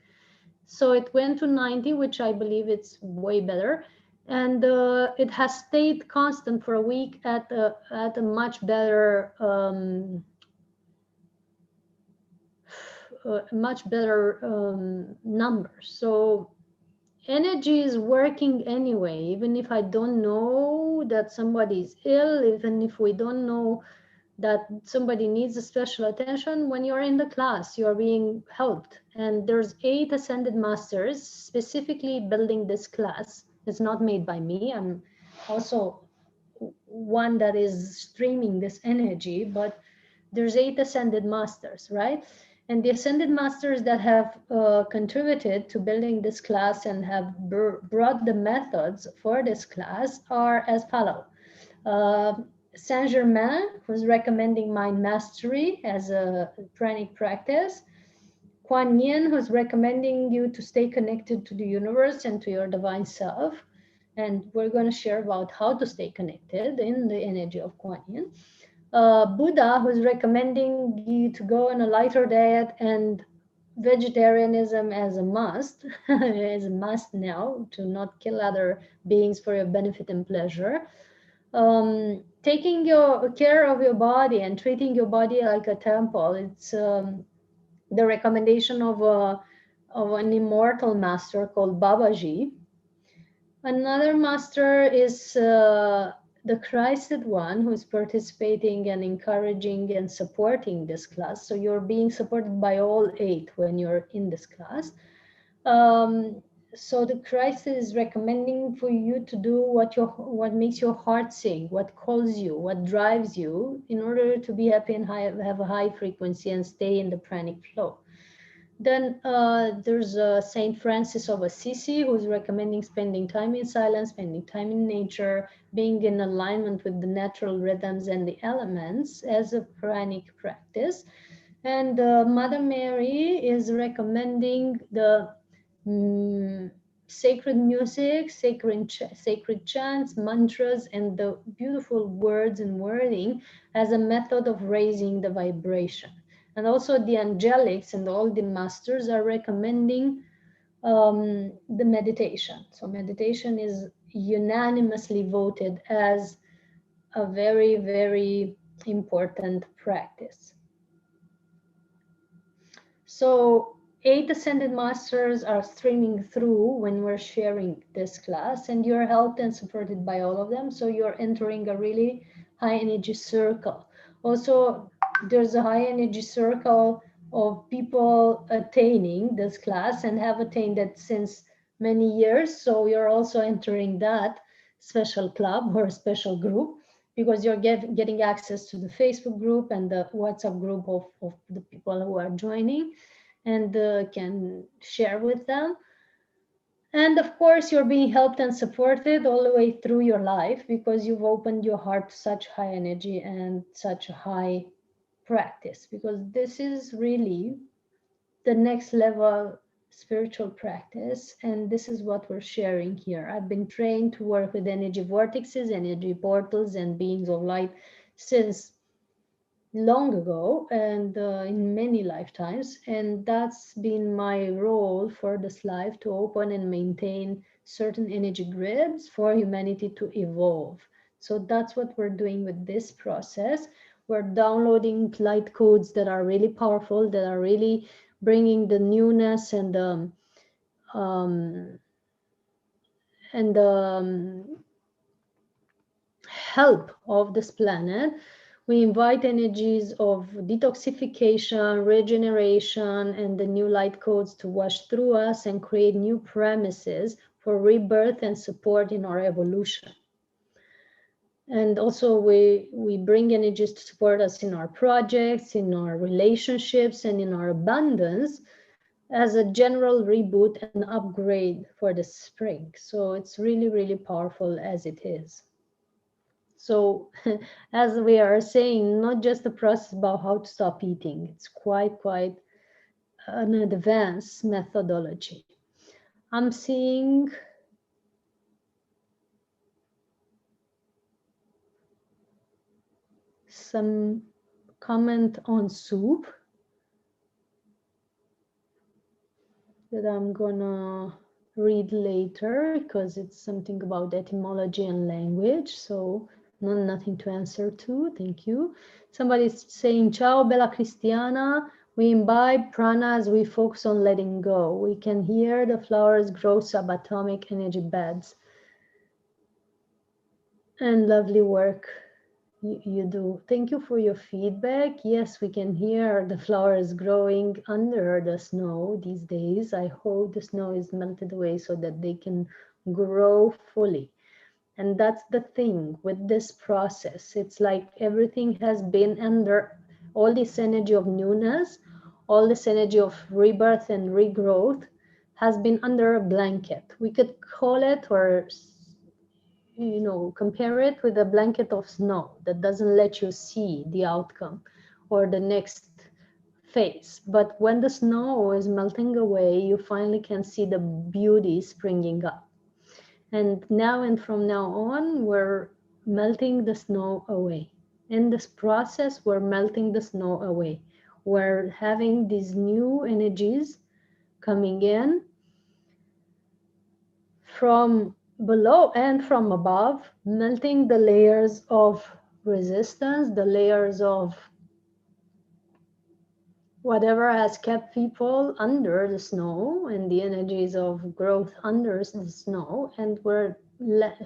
So it went to 90, which I believe it's way better. And it has stayed constant for a week at a much better number. So energy is working anyway, even if I don't know that somebody is ill, even if we don't know that somebody needs a special attention. When you're in the class, you're being helped. And there's 8 ascended masters specifically building this class. It's not made by me. I'm also one that is streaming this energy, but there's 8 ascended masters, right? And the ascended masters that have contributed to building this class and have brought the methods for this class are as follow. Uh, Saint Germain was recommending mind mastery as a pranic practice. Kuan Yin was recommending you to stay connected to the universe and to your divine self. And we're going to share about how to stay connected in the energy of Kuan Yin. Buddha was recommending you to go on a lighter diet and vegetarianism as a must, as a must now, to not kill other beings for your benefit and pleasure. Taking your care of your body and treating your body like a temple. It's the recommendation of an immortal master called Babaji. Another master is the Christed one, who is participating and encouraging and supporting this class. So you're being supported by all 8 when you're in this class. So the Christ is recommending for you to do what makes your heart sing, what calls you, what drives you, in order to be happy and have a high frequency and stay in the pranic flow. Then there's Saint Francis of Assisi, who's recommending spending time in silence, spending time in nature, being in alignment with the natural rhythms and the elements as a pranic practice. And Mother Mary is recommending the sacred music, sacred chants, mantras, and the beautiful words and wording as a method of raising the vibration. And also the angelics and all the masters are recommending the meditation. So meditation is unanimously voted as a very, very important practice. So 8 ascended masters are streaming through when we're sharing this class, and you're helped and supported by all of them. So you're entering a really high energy circle. Also, there's a high energy circle of people attaining this class and have attained it since many years. So you're also entering that special club or special group, because you're getting access to the Facebook group and the WhatsApp group of the people who are joining, and can share with them. And of course, you're being helped and supported all the way through your life, because you've opened your heart to such high energy and such a high practice, because this is really the next level spiritual practice, and this is what we're sharing here. I've been trained to work with energy vortexes, energy portals, and beings of light since long ago, and in many lifetimes, and that's been my role for this life, to open and maintain certain energy grids for humanity to evolve. So that's what we're doing with this process. We're downloading light codes that are really powerful, that are really bringing the newness and the help of this planet. We invite energies of detoxification, regeneration, and the new light codes to wash through us and create new premises for rebirth and support in our evolution. And also we bring energies to support us in our projects, in our relationships, and in our abundance as a general reboot and upgrade for the spring. So it's really, really powerful as it is. So as we are saying, not just a process about how to stop eating, it's quite an advanced methodology. I'm seeing some comment on soup that I'm gonna read later because it's something about etymology and language. So nothing to answer to. Thank you. Somebody's saying, "Ciao, Bella Cristiana. We imbibe prana as we focus on letting go. We can hear the flowers grow subatomic energy beds." And lovely work you do. Thank you for your feedback. Yes, we can hear the flowers growing under the snow these days. I hope the snow is melted away so that they can grow fully. And that's the thing with this process. It's like everything has been under all this energy of newness, all this energy of rebirth and regrowth has been under a blanket. We could call it, or compare it with a blanket of snow that doesn't let you see the outcome or the next phase. But when the snow is melting away, you finally can see the beauty springing up. And now and from now on, we're melting the snow away. In this process, we're melting the snow away. We're having these new energies coming in from below and from above, melting the layers of resistance, the layers of whatever has kept people under the snow and the energies of growth under the snow, and we're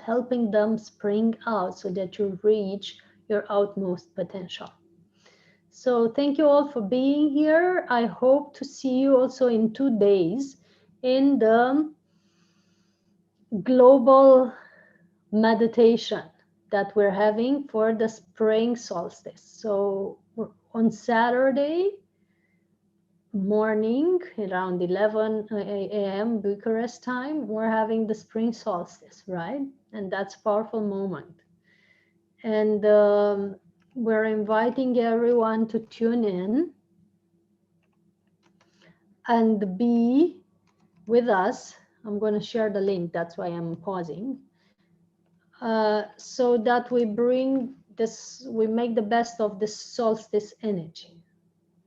helping them spring out so that you reach your utmost potential. So thank you all for being here. I hope to see you also in 2 days in the global meditation that we're having for the spring solstice. So on Saturday morning around 11 a.m. Bucharest time, we're having the spring solstice, right? And that's a powerful moment. And we're inviting everyone to tune in and be with us. I'm going to share the link. That's why I'm pausing. So that we bring this, we make the best of this solstice energy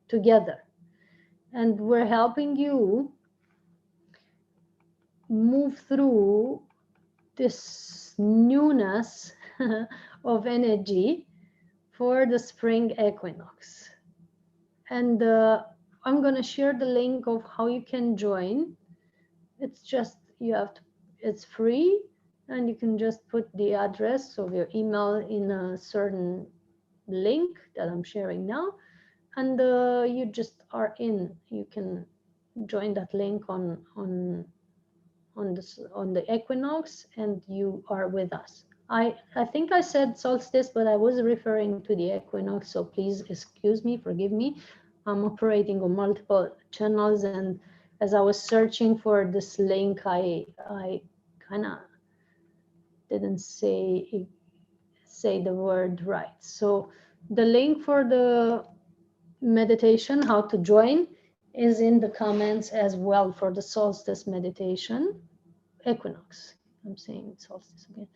together. And we're helping you move through this newness of energy for the spring equinox. And I'm going to share the link of how you can join. It's just, it's free, and you can just put the address of your email in a certain link that I'm sharing now, and you just are in. You can join that link on the equinox, and you are with us. I think I said solstice, but I was referring to the equinox, so please excuse me, forgive me. I'm operating on multiple channels, and as I was searching for this link, I kind of didn't say the word right. So the link for the meditation, how to join, is in the comments as well for the solstice meditation, equinox. I'm saying solstice again.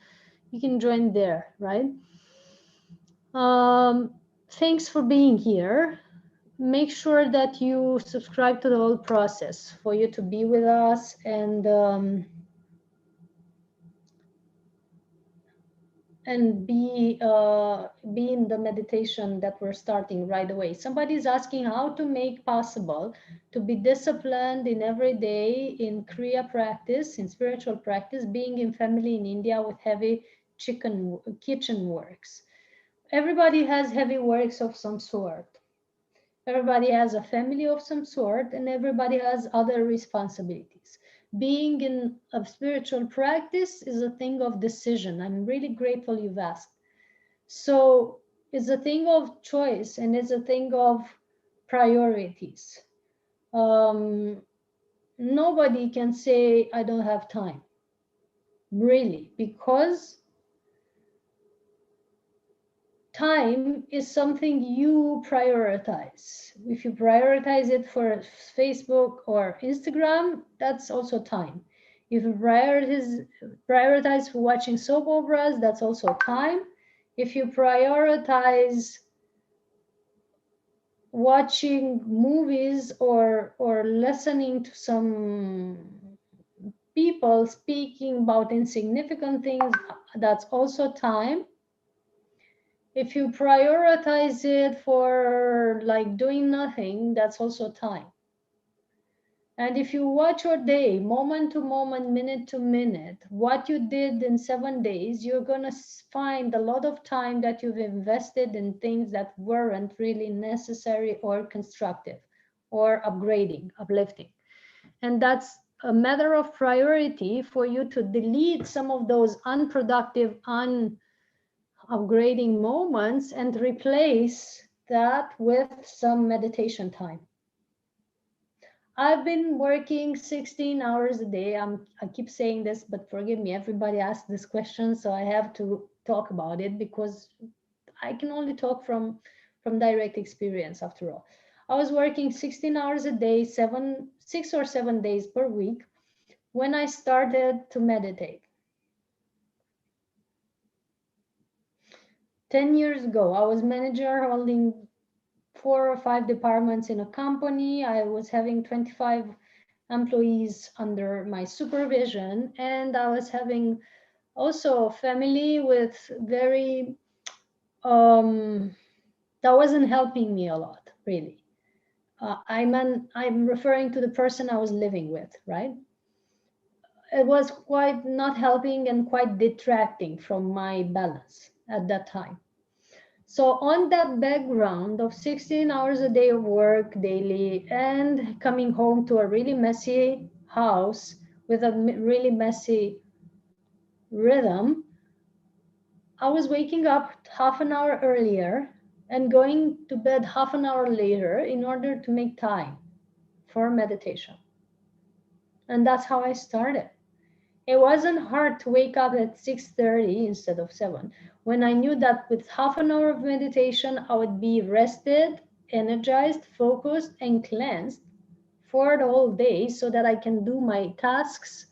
You can join there, right? Thanks for being here. Make sure that you subscribe to the whole process for you to be with us and be in the meditation that we're starting right away. Somebody's asking how to make possible to be disciplined in every day in Kriya practice, in spiritual practice, being in family in India with heavy kitchen works. Everybody has heavy works of some sort. Everybody has a family of some sort, and everybody has other responsibilities. Being in a spiritual practice is a thing of decision. I'm really grateful you've asked. So it's a thing of choice and it's a thing of priorities. Nobody can say, I don't have time, really, because time is something you prioritize. If you prioritize it for Facebook or Instagram, that's also time. If you prioritize for watching soap operas, that's also time. If you prioritize watching movies or listening to some people speaking about insignificant things, that's also time. If you prioritize it for like doing nothing, that's also time. And if you watch your day, moment to moment, minute to minute, what you did in 7 days, you're going to find a lot of time that you've invested in things that weren't really necessary or constructive or upgrading, uplifting. And that's a matter of priority for you to delete some of those unproductive, upgrading moments and replace that with some meditation time. I've been working 16 hours a day. I keep saying this, but forgive me, everybody asked this question, so I have to talk about it because I can only talk from direct experience after all. I was working 16 hours a day, 6 or 7 days per week when I started to meditate. 10 years ago, I was manager holding 4 or 5 departments in a company. I was having 25 employees under my supervision, and I was having also a family with very that wasn't helping me a lot, really. I'm referring to the person I was living with, right? It was quite not helping and quite detracting from my balance at that time. So on that background of 16 hours a day of work daily and coming home to a really messy house with a really messy rhythm, I was waking up half an hour earlier and going to bed half an hour later in order to make time for meditation. And that's how I started. It wasn't hard to wake up at 6:30 instead of 7 when I knew that with half an hour of meditation, I would be rested, energized, focused, and cleansed for the whole day so that I can do my tasks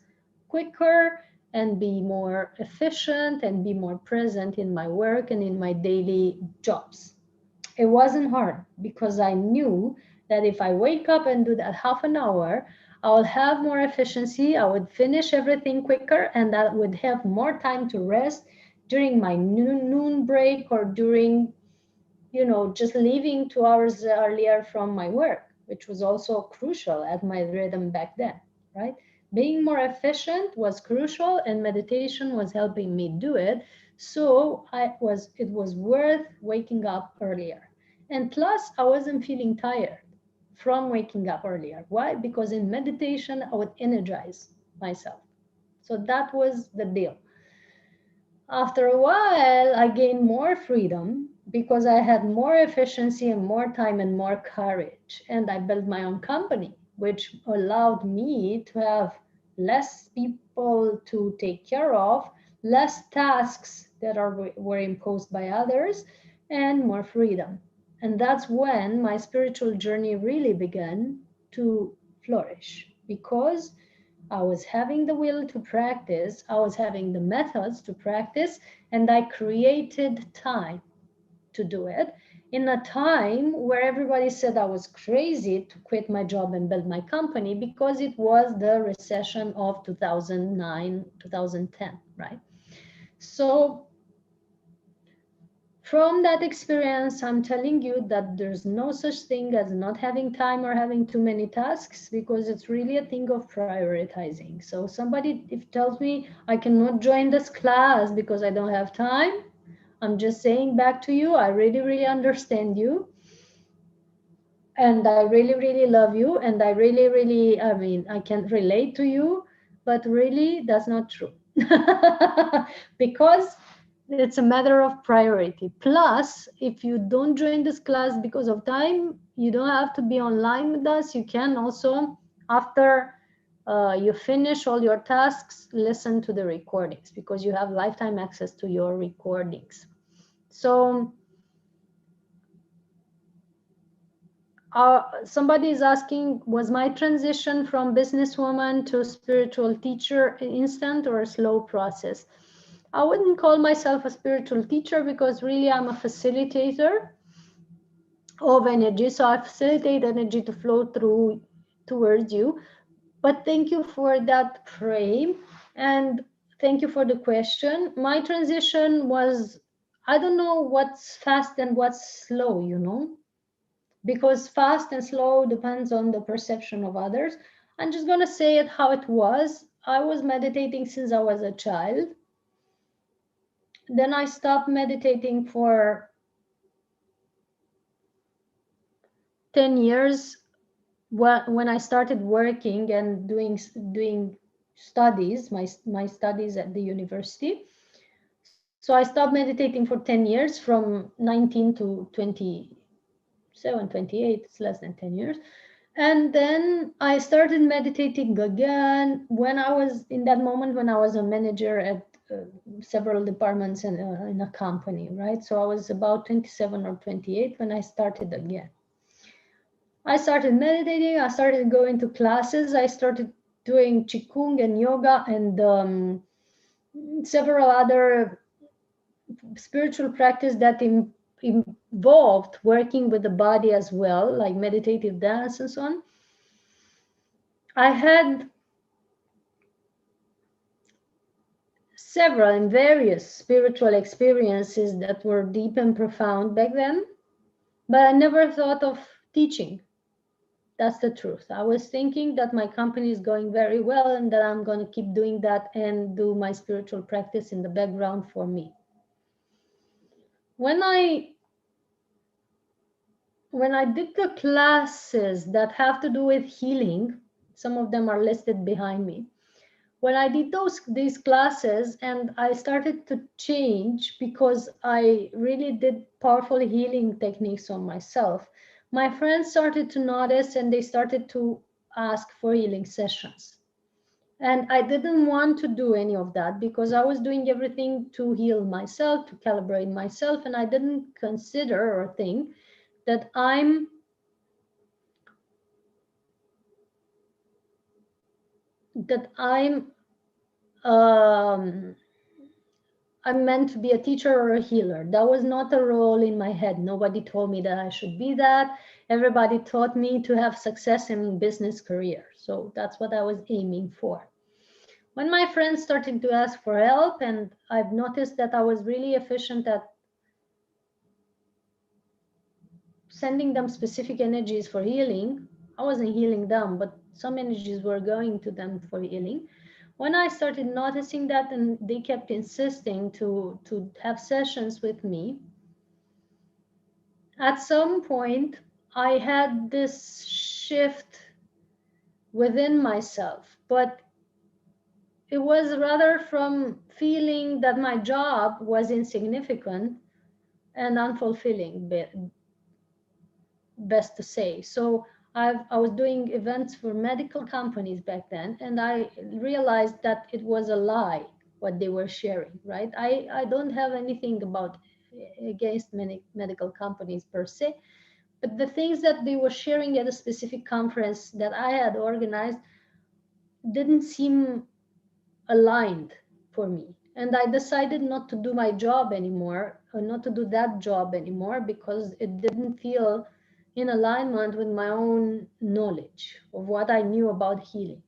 quicker and be more efficient and be more present in my work and in my daily jobs. It wasn't hard because I knew that if I wake up and do that half an hour, I will have more efficiency, I would finish everything quicker, and I would have more time to rest during my noon break or during, just leaving 2 hours earlier from my work, which was also crucial at my rhythm back then, right? Being more efficient was crucial, and meditation was helping me do it. So it was worth waking up earlier. And plus, I wasn't feeling tired from waking up earlier. Why? Because in meditation, I would energize myself. So that was the deal. After a while, I gained more freedom because I had more efficiency and more time and more courage. And I built my own company, which allowed me to have less people to take care of, less tasks that were imposed by others, and more freedom. And that's when my spiritual journey really began to flourish because I was having the will to practice, I was having the methods to practice, and I created time to do it in a time where everybody said I was crazy to quit my job and build my company because it was the recession of 2009, 2010, right? So from that experience, I'm telling you that there's no such thing as not having time or having too many tasks because it's really a thing of prioritizing. So somebody if tells me I cannot join this class because I don't have time, I'm just saying back to you, I really, really understand you. And I really, really love you. And I really, really, I can relate to you, but really that's not true. Because it's a matter of priority. Plus, if you don't join this class because of time, you don't have to be online with us. You can also, after you finish all your tasks, listen to the recordings because you have lifetime access to your recordings. So somebody is asking, was my transition from businesswoman to spiritual teacher instant or a slow process? I wouldn't call myself a spiritual teacher because really I'm a facilitator of energy. So I facilitate energy to flow through towards you. But thank you for that frame. And thank you for the question. My transition was, I don't know what's fast and what's slow, because fast and slow depends on the perception of others. I'm just going to say it how it was. I was meditating since I was a child. Then I stopped meditating for 10 years when I started working and doing studies, my studies at the university. So I stopped meditating for 10 years from 19 to 27, 28. It's less than 10 years. And then I started meditating again when I was in that moment when I was a manager at several departments in a company, right? So I was about 27 or 28 when I started again. I started meditating, I started going to classes, I started doing Qigong and yoga and several other spiritual practice that involved working with the body as well, like meditative dance and so on. I had several and various spiritual experiences that were deep and profound back then, but I never thought of teaching. That's the truth. I was thinking that my company is going very well and that I'm going to keep doing that and do my spiritual practice in the background for me. When I did the classes that have to do with healing, some of them are listed behind me. When I did these classes and I started to change because I really did powerful healing techniques on myself, my friends started to notice and they started to ask for healing sessions. And I didn't want to do any of that because I was doing everything to heal myself, to calibrate myself, and I didn't consider or think that I'm um, I'm meant to be a teacher or a healer. That was not a role in my head. Nobody told me that I should be that. Everybody taught me to have success in business career. So that's what I was aiming for. When my friends started to ask for help, and I've noticed that I was really efficient at sending them specific energies for healing. I wasn't healing them, but some energies were going to them for healing. When I started noticing that and they kept insisting to have sessions with me, at some point I had this shift within myself, but it was rather from feeling that my job was insignificant and unfulfilling, best to say. So I was doing events for medical companies back then, and I realized that it was a lie what they were sharing, right? I don't have anything against many medical companies per se, but the things that they were sharing at a specific conference that I had organized didn't seem aligned for me. And I decided not to do my job anymore, or not to do that job anymore, because it didn't feel in alignment with my own knowledge of what I knew about healing.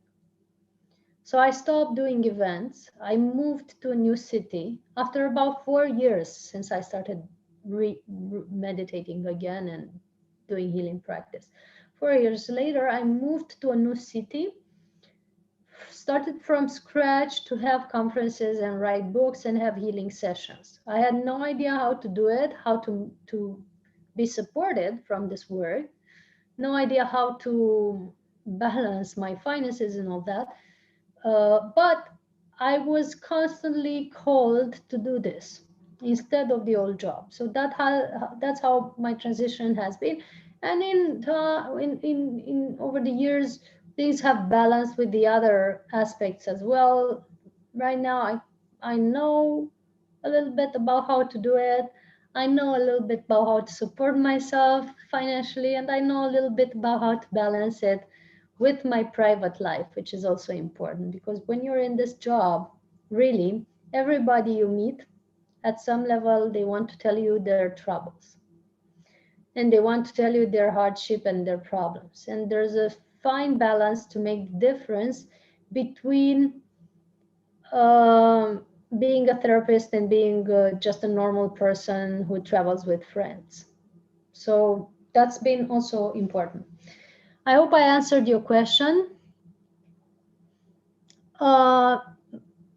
So I stopped doing events. I moved to a new city after about 4 years since I started meditating again and doing healing practice. 4 years later, I moved to a new city, started from scratch to have conferences and write books and have healing sessions. I had no idea how to do it, how to be supported from this work, no idea how to balance my finances and all that. But I was constantly called to do this. instead of the old job. So that's how my transition has been. And in over the years, things have balanced with the other aspects as well. Right now, I know a little bit about how to do it. I know a little bit about how to support myself financially, and I know a little bit about how to balance it with my private life, which is also important, because when you're in this job, really, everybody you meet at some level, they want to tell you their troubles, and they want to tell you their hardship and their problems. And there's a fine balance to make the difference between um, being a therapist and being just a normal person who travels with friends. So that's been also important. I hope I answered your question. Uh,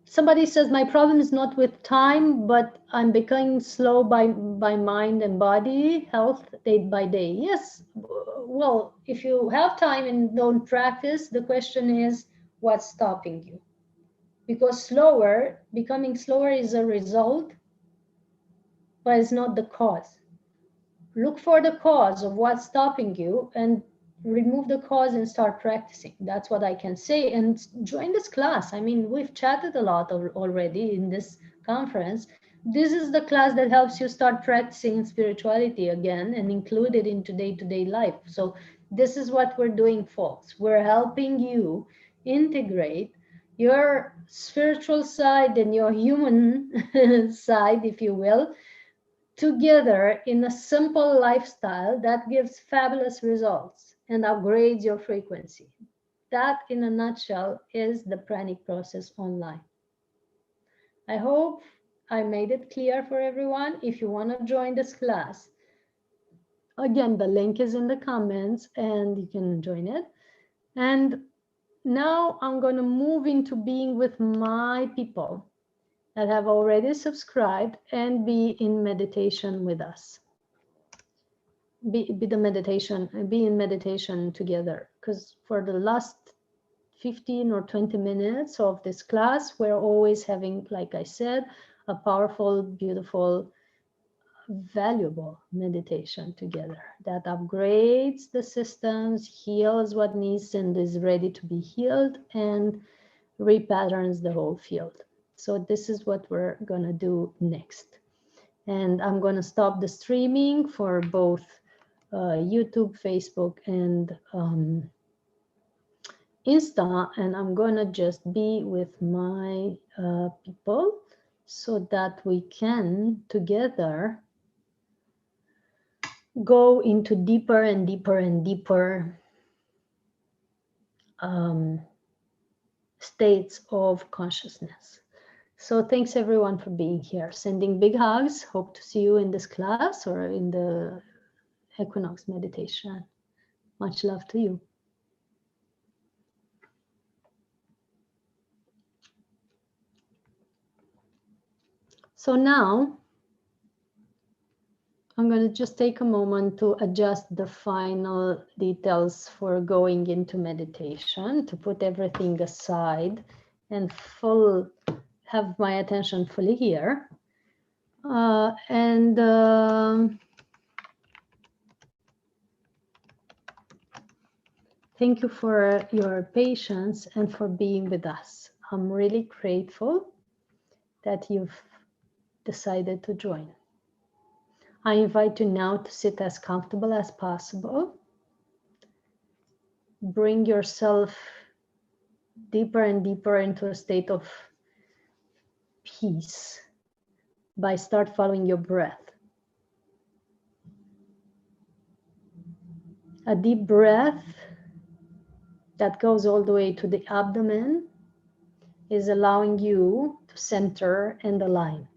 Somebody says my problem is not with time, but I'm becoming slow by mind and body health day by day. Yes, well, if you have time and don't practice, the question is what's stopping you? Because becoming slower is a result, but it's not the cause. Look for the cause of what's stopping you and remove the cause and start practicing. That's what I can say. And join this class. I mean, we've chatted a lot already in this conference. This is the class that helps you start practicing spirituality again and include it into day-to-day life. So this is what we're doing, folks. We're helping you integrate your spiritual side and your human side, if you will, together in a simple lifestyle that gives fabulous results and upgrades your frequency. That, in a nutshell, is the Pranic process online. I hope I made it clear for everyone. If you want to join this class, again, the link is in the comments and you can join it. And now I'm going to move into being with my people that have already subscribed and be in meditation with us. Be in meditation together, because for the last 15 or 20 minutes of this class, we're always having, like I said, a powerful, beautiful, valuable meditation together that upgrades the systems, heals what needs and is ready to be healed, and repatterns the whole field. So this is what we're going to do next. And I'm going to stop the streaming for both YouTube, Facebook, and Insta, and I'm gonna just be with my people so that we can together go into deeper and deeper and deeper states of consciousness. So thanks everyone for being here. Sending big hugs. Hope to see you in this class or in the equinox meditation. Much love to you. So now I'm going to just take a moment to adjust the final details for going into meditation, to put everything aside and have my attention fully here. Thank you for your patience and for being with us. I'm really grateful that you've decided to join. I invite you now to sit as comfortable as possible. Bring yourself deeper and deeper into a state of peace by start following your breath. A deep breath that goes all the way to the abdomen is allowing you to center and align.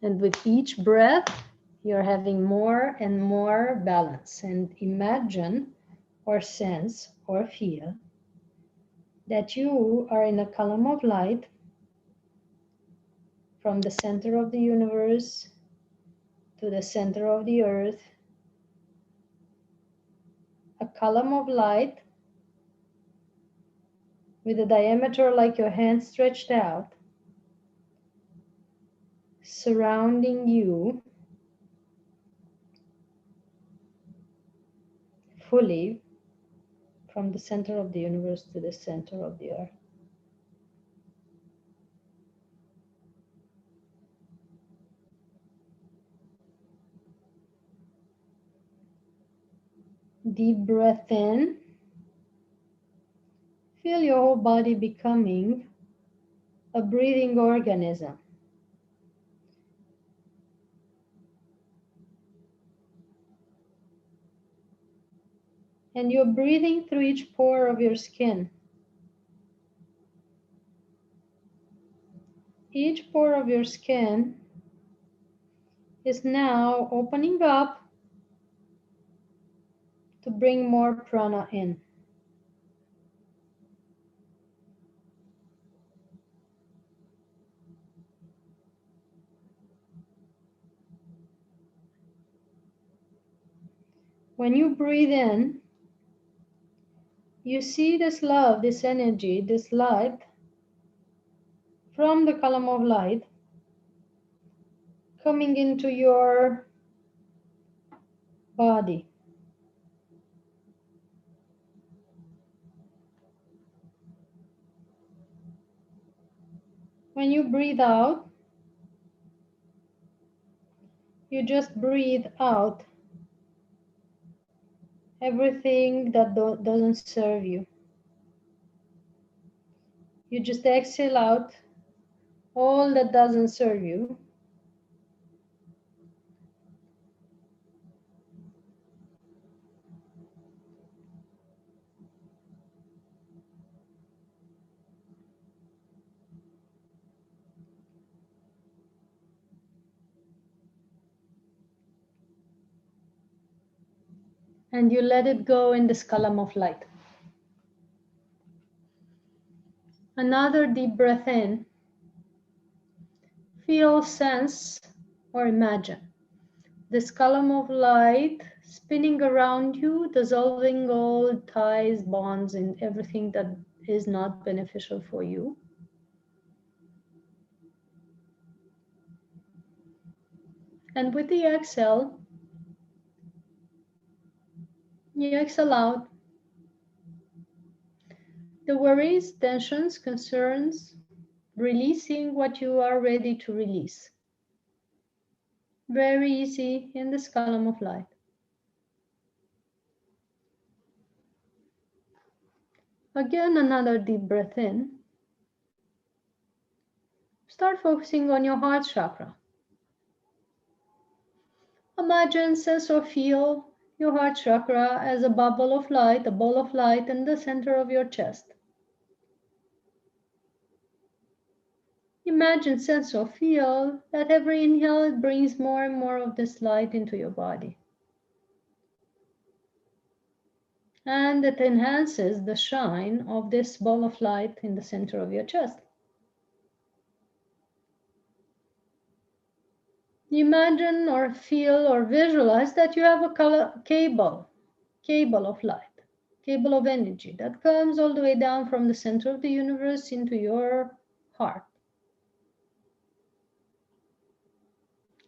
And with each breath, you're having more and more balance. And imagine or sense or feel that you are in a column of light from the center of the universe to the center of the earth, a column of light with a diameter like your hand stretched out, surrounding you fully from the center of the universe to the center of the earth. Deep breath in. Feel your whole body becoming a breathing organism. And you're breathing through each pore of your skin. Each pore of your skin is now opening up to bring more prana in. When you breathe in, you see this love, this energy, this light from the column of light coming into your body. When you breathe out, you just breathe out everything that doesn't serve you. You just exhale out all that doesn't serve you. And you let it go in this column of light. Another deep breath in. Feel, sense, or imagine this column of light spinning around you, dissolving all ties, bonds, and everything that is not beneficial for you. And with the exhale, you exhale out the worries, tensions, concerns, releasing what you are ready to release. Very easy in this column of light. Again, another deep breath in. Start focusing on your heart chakra. Imagine, sense, or feel your heart chakra as a bubble of light, a ball of light in the center of your chest. Imagine, sense, or feel that every inhale it brings more and more of this light into your body. And it enhances the shine of this ball of light in the center of your chest. Imagine or feel or visualize that you have a cable of light, cable of energy that comes all the way down from the center of the universe into your heart.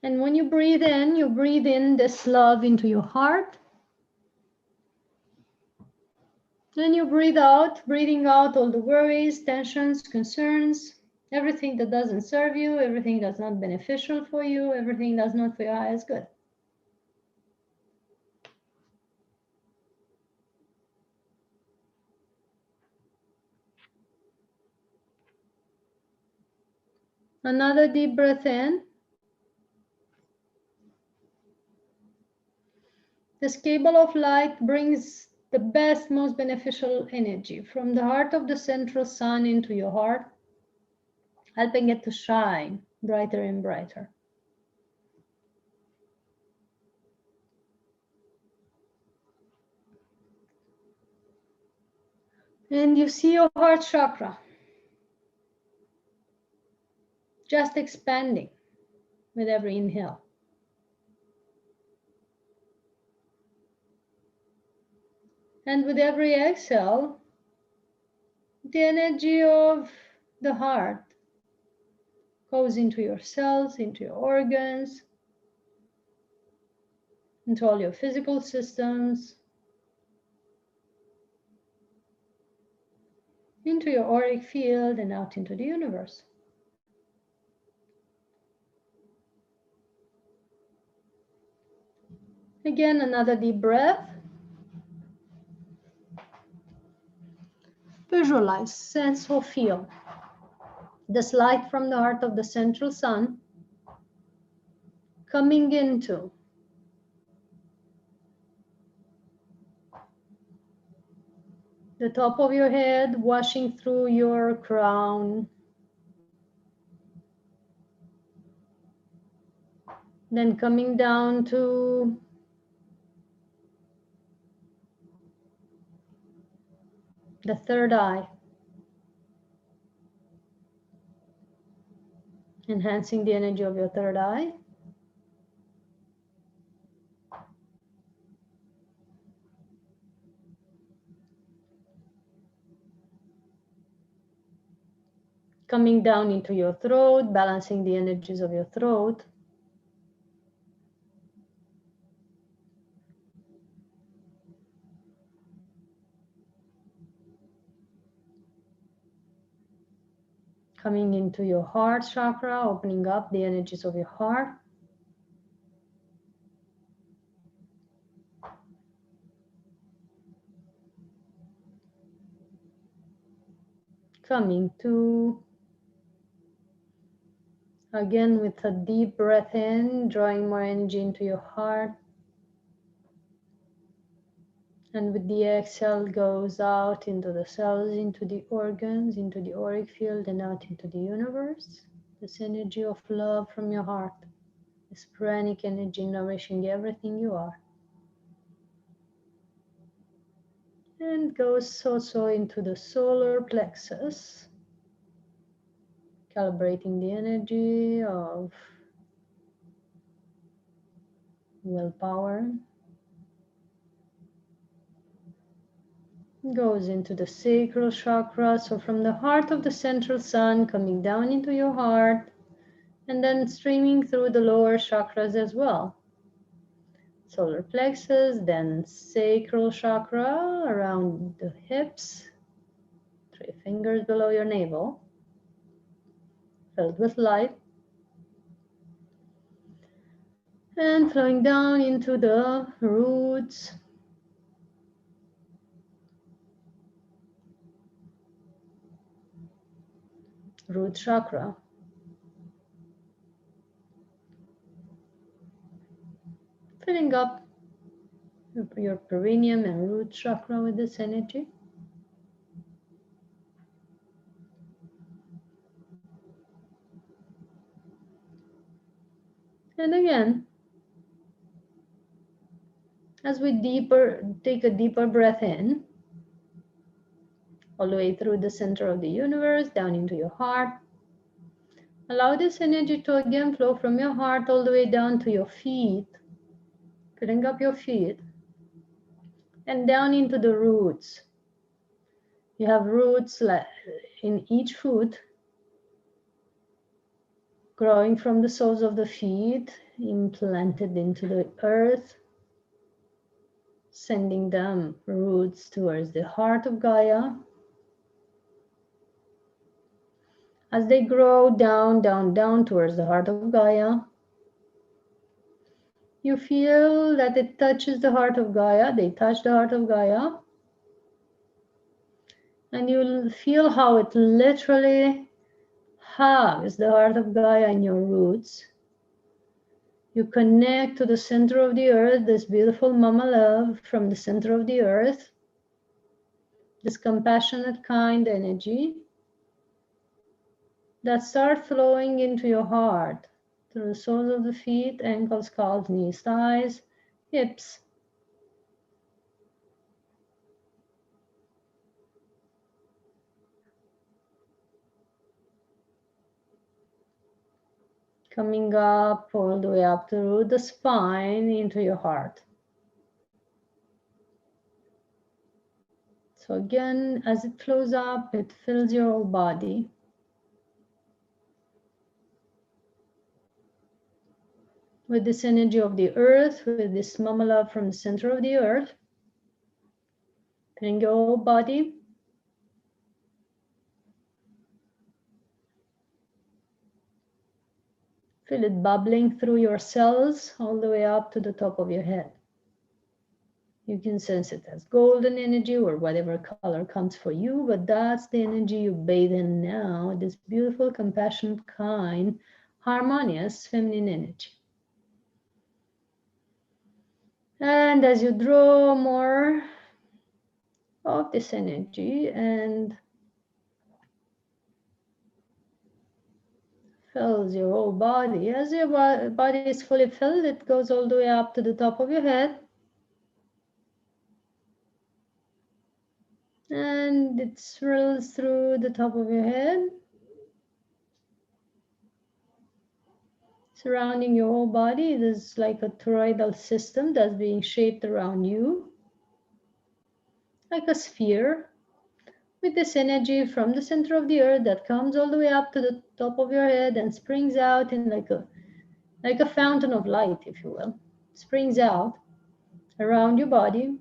And when you breathe in this love into your heart. Then you breathe out, breathing out all the worries, tensions, concerns, everything that doesn't serve you, everything that's not beneficial for you, everything that's not for your highest good. Another deep breath in. This cable of light brings the best, most beneficial energy from the heart of the central sun into your heart, helping it to shine brighter and brighter. And you see your heart chakra just expanding with every inhale. And with every exhale, the energy of the heart Goes into your cells, into your organs, into all your physical systems, into your auric field, and out into the universe. Again, another deep breath. Visualize, sense, or feel this light from the heart of the central sun coming into the top of your head, washing through your crown, then coming down to the third eye, enhancing the energy of your third eye. Coming down into your throat, balancing the energies of your throat. Coming into your heart chakra, opening up the energies of your heart. Coming to, again with a deep breath in, drawing more energy into your heart. And with the exhale goes out into the cells, into the organs, into the auric field, and out into the universe. This energy of love from your heart, this pranic energy nourishing everything you are. And goes also into the solar plexus, calibrating the energy of willpower. Goes into the sacral chakra, so from the heart of the central sun coming down into your heart and then streaming through the lower chakras as well. Solar plexus, then sacral chakra around the hips, 3 fingers below your navel, filled with light, and flowing down into the roots, root chakra. Filling up your perineum and root chakra with this energy. And again, as we take a deeper breath in, all the way through the center of the universe, down into your heart. Allow this energy to again flow from your heart all the way down to your feet, filling up your feet, and down into the roots. You have roots in each foot, growing from the soles of the feet, implanted into the earth, sending them roots towards the heart of Gaia. As they grow down, down, down towards the heart of Gaia, you feel that it touches the heart of Gaia, they touch the heart of Gaia, and you'll feel how it literally hugs the heart of Gaia in your roots. You connect to the center of the earth, this beautiful Mama Love from the center of the earth, this compassionate, kind energy that starts flowing into your heart through the soles of the feet, ankles, calves, knees, thighs, hips. Coming up all the way up through the spine into your heart. So again, as it flows up, it fills your whole body. with this energy of the earth, with this mama love from the center of the earth. Feeling your whole body. Feel it bubbling through your cells all the way up to the top of your head. You can sense it as golden energy or whatever color comes for you, but that's the energy you bathe in now, this beautiful, compassionate, kind, harmonious, feminine energy. And as you draw more of this energy and fills your whole body, as your body is fully filled, it goes all the way up to the top of your head. And it swirls through the top of your head, surrounding your whole body. There's like a toroidal system that's being shaped around you, like a sphere, with this energy from the center of the earth that comes all the way up to the top of your head and springs out in like a fountain of light, if you will. Springs out around your body.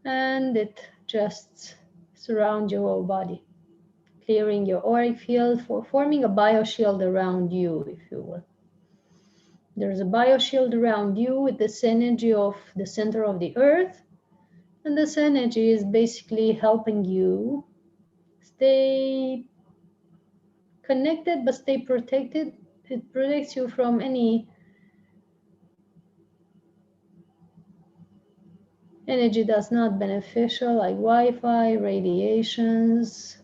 And it just surrounds your whole body, clearing your auric field, for forming a bioshield around you, if you will. There's a bioshield around you with this energy of the center of the earth. And this energy is basically helping you stay connected, but stay protected. It protects you from any energy that's not beneficial, like Wi-Fi, radiations.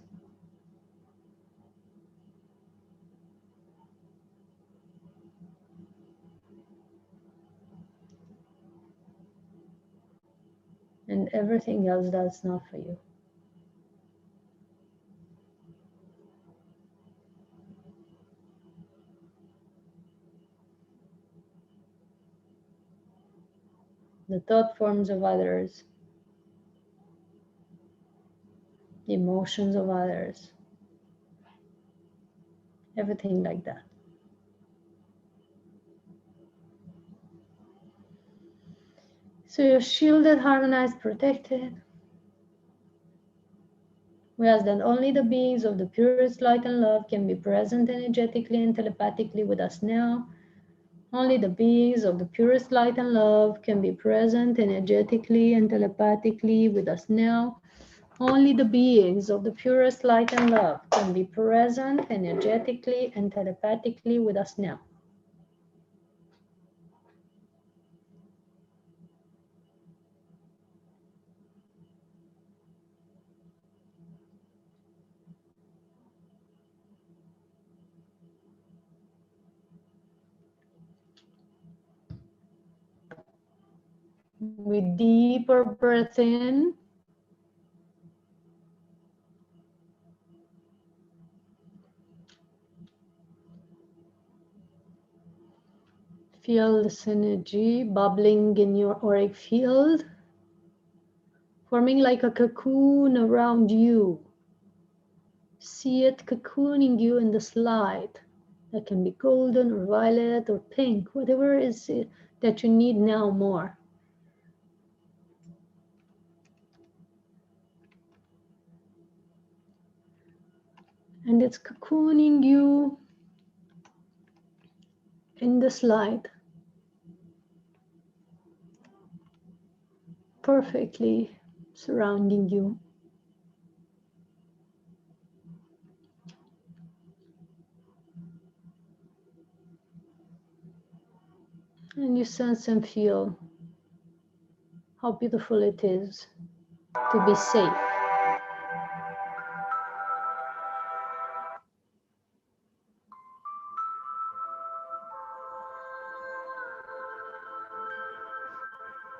And everything else that's not for you. The thought forms of others, the emotions of others, everything like that. So you're shielded, harmonized, protected. We ask that only the beings of the purest light and love can be present energetically and telepathically with us now. Only the beings of the purest light and love can be present energetically and telepathically with us now. Only the beings of the purest light and love can be present energetically and telepathically with us now. With deeper breath in, feel this energy bubbling in your auric field, forming like a cocoon around you. See it cocooning you in this light that can be golden or violet or pink, whatever is it that you need now more. And it's cocooning you in this light, perfectly surrounding you. And you sense and feel how beautiful it is to be safe.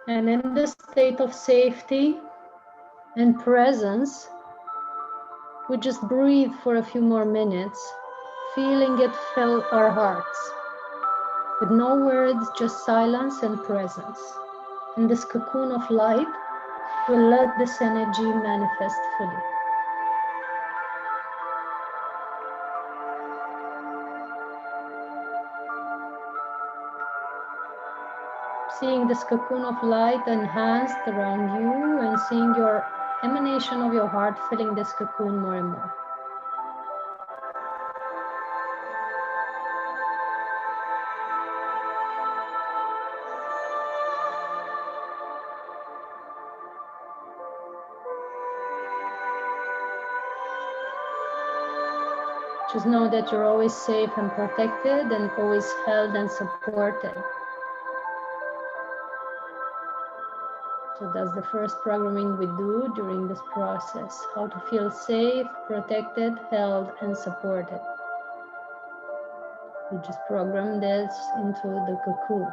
And in the state of safety and presence, we just breathe for a few more minutes, feeling it fill our hearts. With no words, just silence and presence. In this cocoon of light, we'll let this energy manifest fully. Seeing this cocoon of light enhanced around you and seeing your emanation of your heart filling this cocoon more and more. Just know that you're always safe and protected and always held and supported. So that's the first programming we do during this process, how to feel safe, protected, held, and supported. We just program this into the cocoon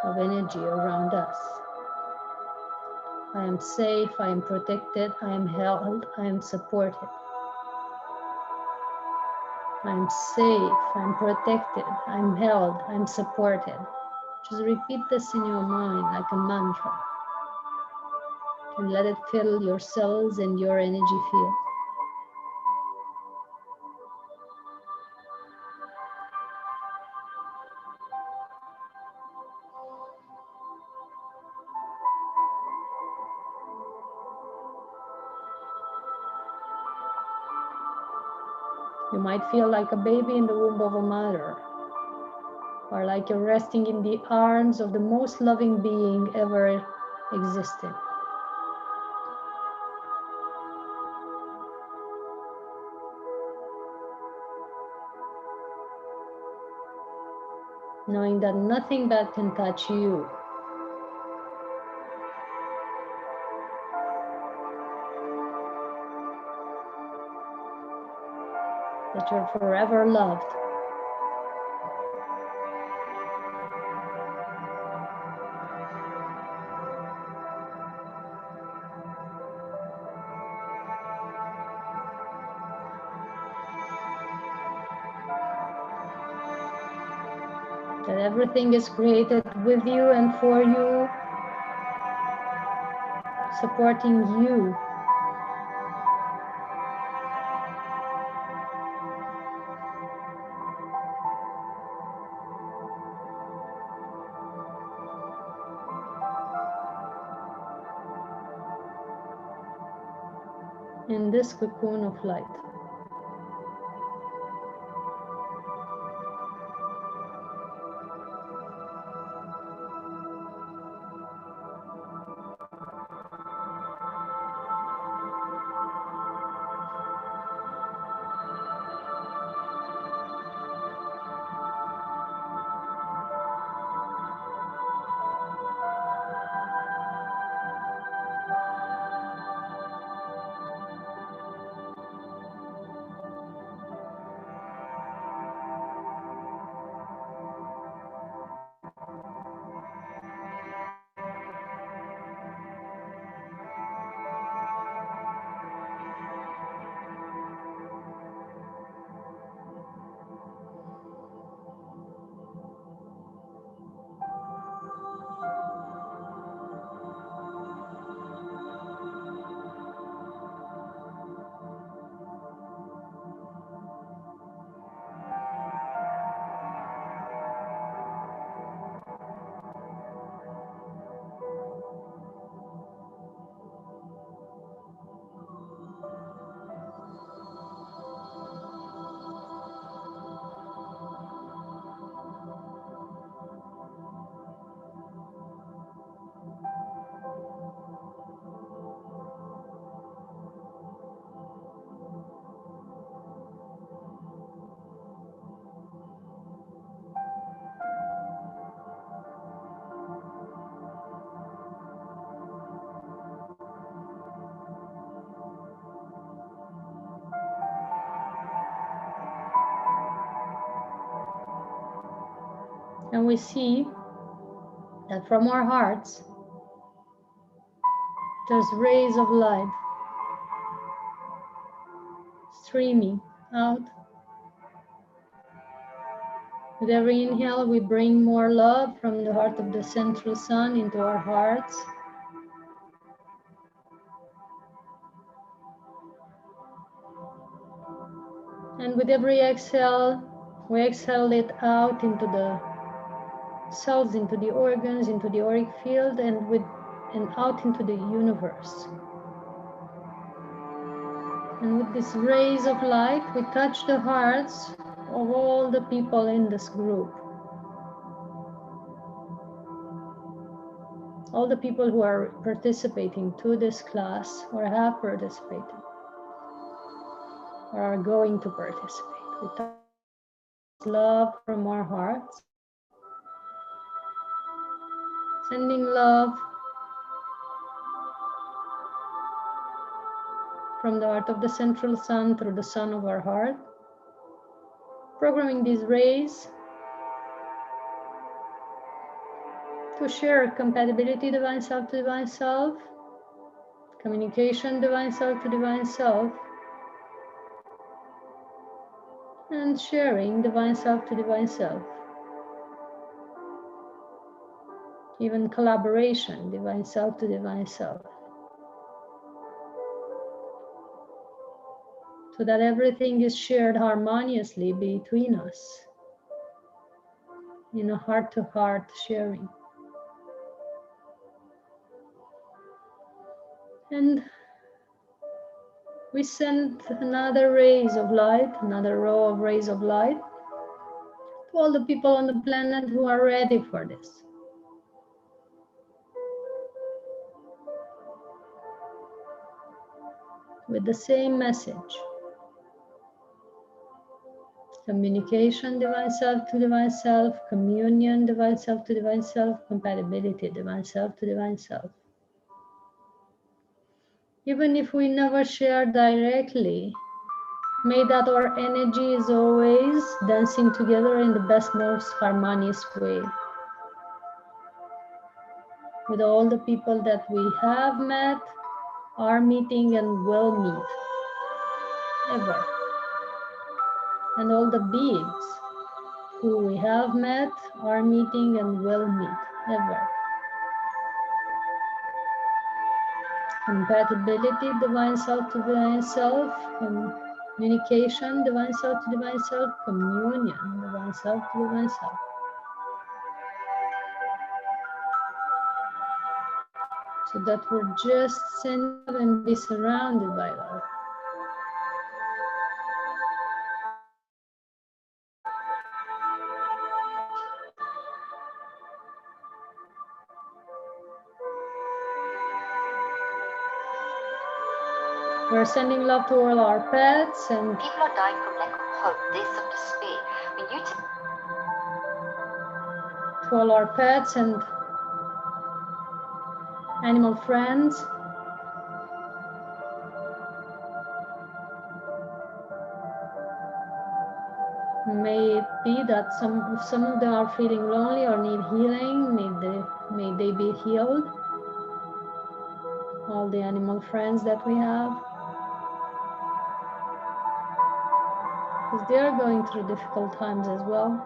of energy around us. I am safe, I am protected, I am held, I am supported. I am safe, I am protected, I am held, I am supported. Just repeat this in your mind like a mantra. And let it fill your cells and your energy field. You might feel like a baby in the womb of a mother, or like you're resting in the arms of the most loving being ever existed. Knowing that nothing bad can touch you. That you're forever loved. That everything is created with you and for you, supporting you. In this cocoon of light. And we see that from our hearts, there's rays of light streaming out. With every inhale, we bring more love from the heart of the central sun into our hearts. And with every exhale, we exhale it out into the cells, into the organs, into the auric field, and out into the universe. And with these rays of light, we touch the hearts of all the people in this group. All the people who are participating to this class or have participated or are going to participate. We touch love from our hearts, sending love from the heart of the central sun through the sun of our heart, programming these rays to share compatibility, divine self to divine self, communication, divine self to divine self, and sharing divine self to divine self. Even collaboration, divine self to divine self. So that everything is shared harmoniously between us in a heart-to-heart sharing. And we send another rays of light, another row of rays of light to all the people on the planet who are ready for this. With the same message. Communication, divine self to divine self, communion, divine self to divine self, compatibility, divine self to divine self. Even if we never share directly, may that our energy is always dancing together in the best, most harmonious way. With all the people that we have met, are meeting and will meet, ever. And all the beings who we have met, are meeting and will meet, ever. Compatibility, divine self to divine self, communication, divine self to divine self, communion, divine self to divine self. So that we're just sending love and be surrounded by love. We're sending love to all our pets and people are dying from lack of hope. There's some despair. When you to all our pets and animal friends. May it be that if some of them are feeling lonely or need healing, may they be healed. All the animal friends that we have, because they are going through difficult times as well.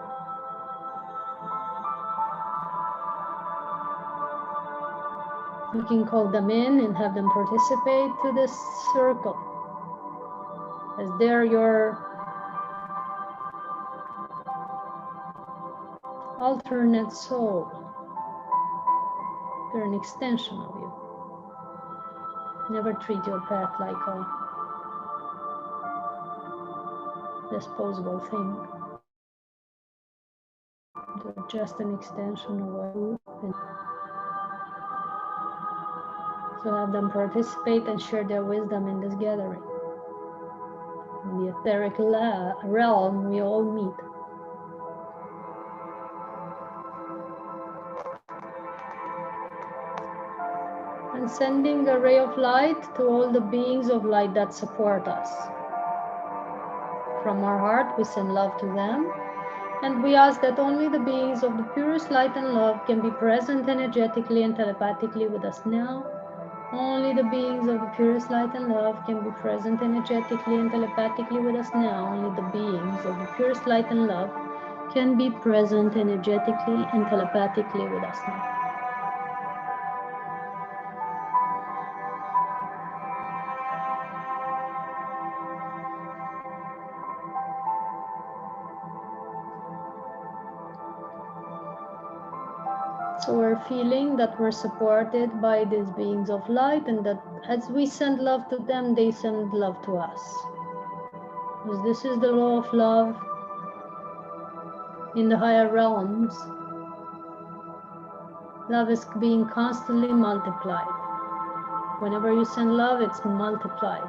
You can call them in and have them participate to this circle, as they're your alternate soul. They're an extension of you. Never treat your pet like a disposable thing. They're just an extension of you. So have them participate and share their wisdom in this gathering. In the etheric realm, we all meet. And sending a ray of light to all the beings of light that support us. From our heart, we send love to them. And we ask that only the beings of the purest light and love can be present energetically and telepathically with us now. Only the beings of the purest light and love can be present energetically and telepathically with us now. Only the beings of the purest light and love can be present energetically and telepathically with us now. So we're feeling that we're supported by these beings of light, and that as we send love to them, they send love to us. Because this is the law of love in the higher realms. Love is being constantly multiplied. Whenever you send love, it's multiplied.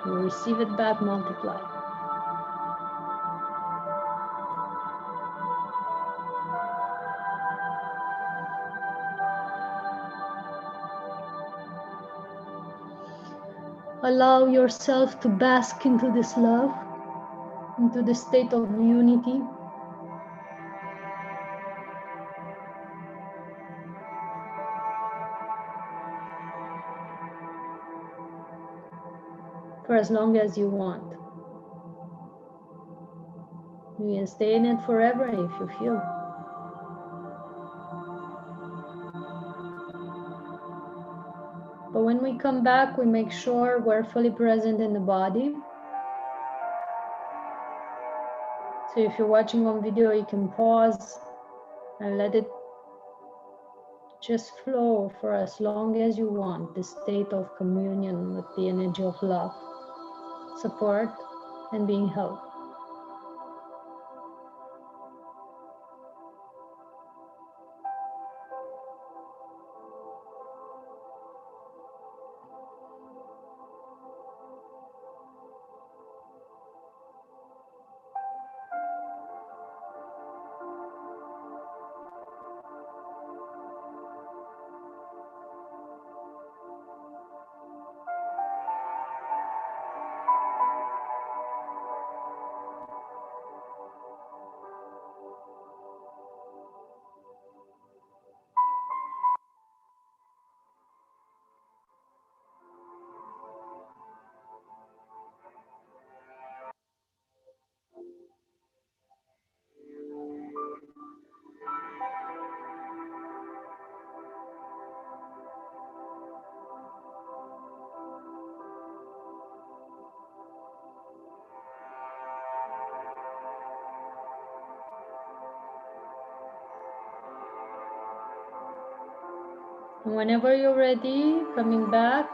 You receive it back multiplied. Allow yourself to bask into this love, into the state of unity. For as long as you want. You can stay in it forever if you feel. But when we come back, we make sure we're fully present in the body. So if you're watching on video, you can pause and let it just flow for as long as you want, the state of communion with the energy of love, support, and being held. And whenever you're ready, coming back,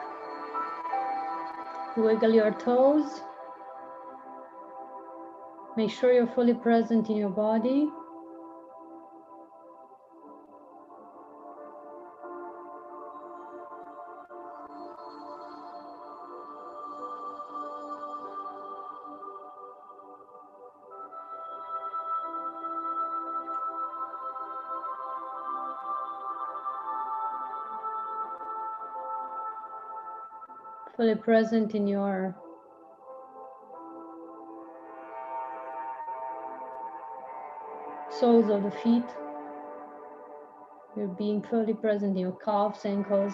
wiggle your toes. Make sure you're fully present in your body. Fully present in your soles of the feet. You're being fully present in your calves, ankles,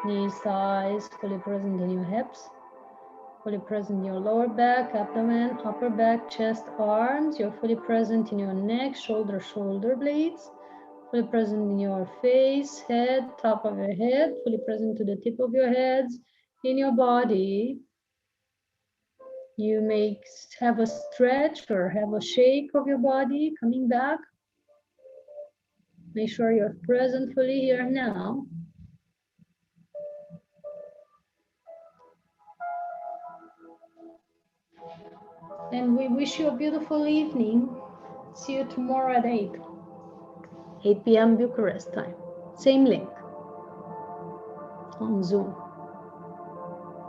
knees, thighs, fully present in your hips, fully present in your lower back, abdomen, upper back, chest, arms. You're fully present in your neck, shoulder blades, fully present in your face, head, top of your head, fully present to the tip of your heads. In your body, you may have a stretch or have a shake of your body coming back. Make sure you're present fully here now. And we wish you a beautiful evening. See you tomorrow at 8 p.m. Bucharest time. Same link on Zoom.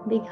Big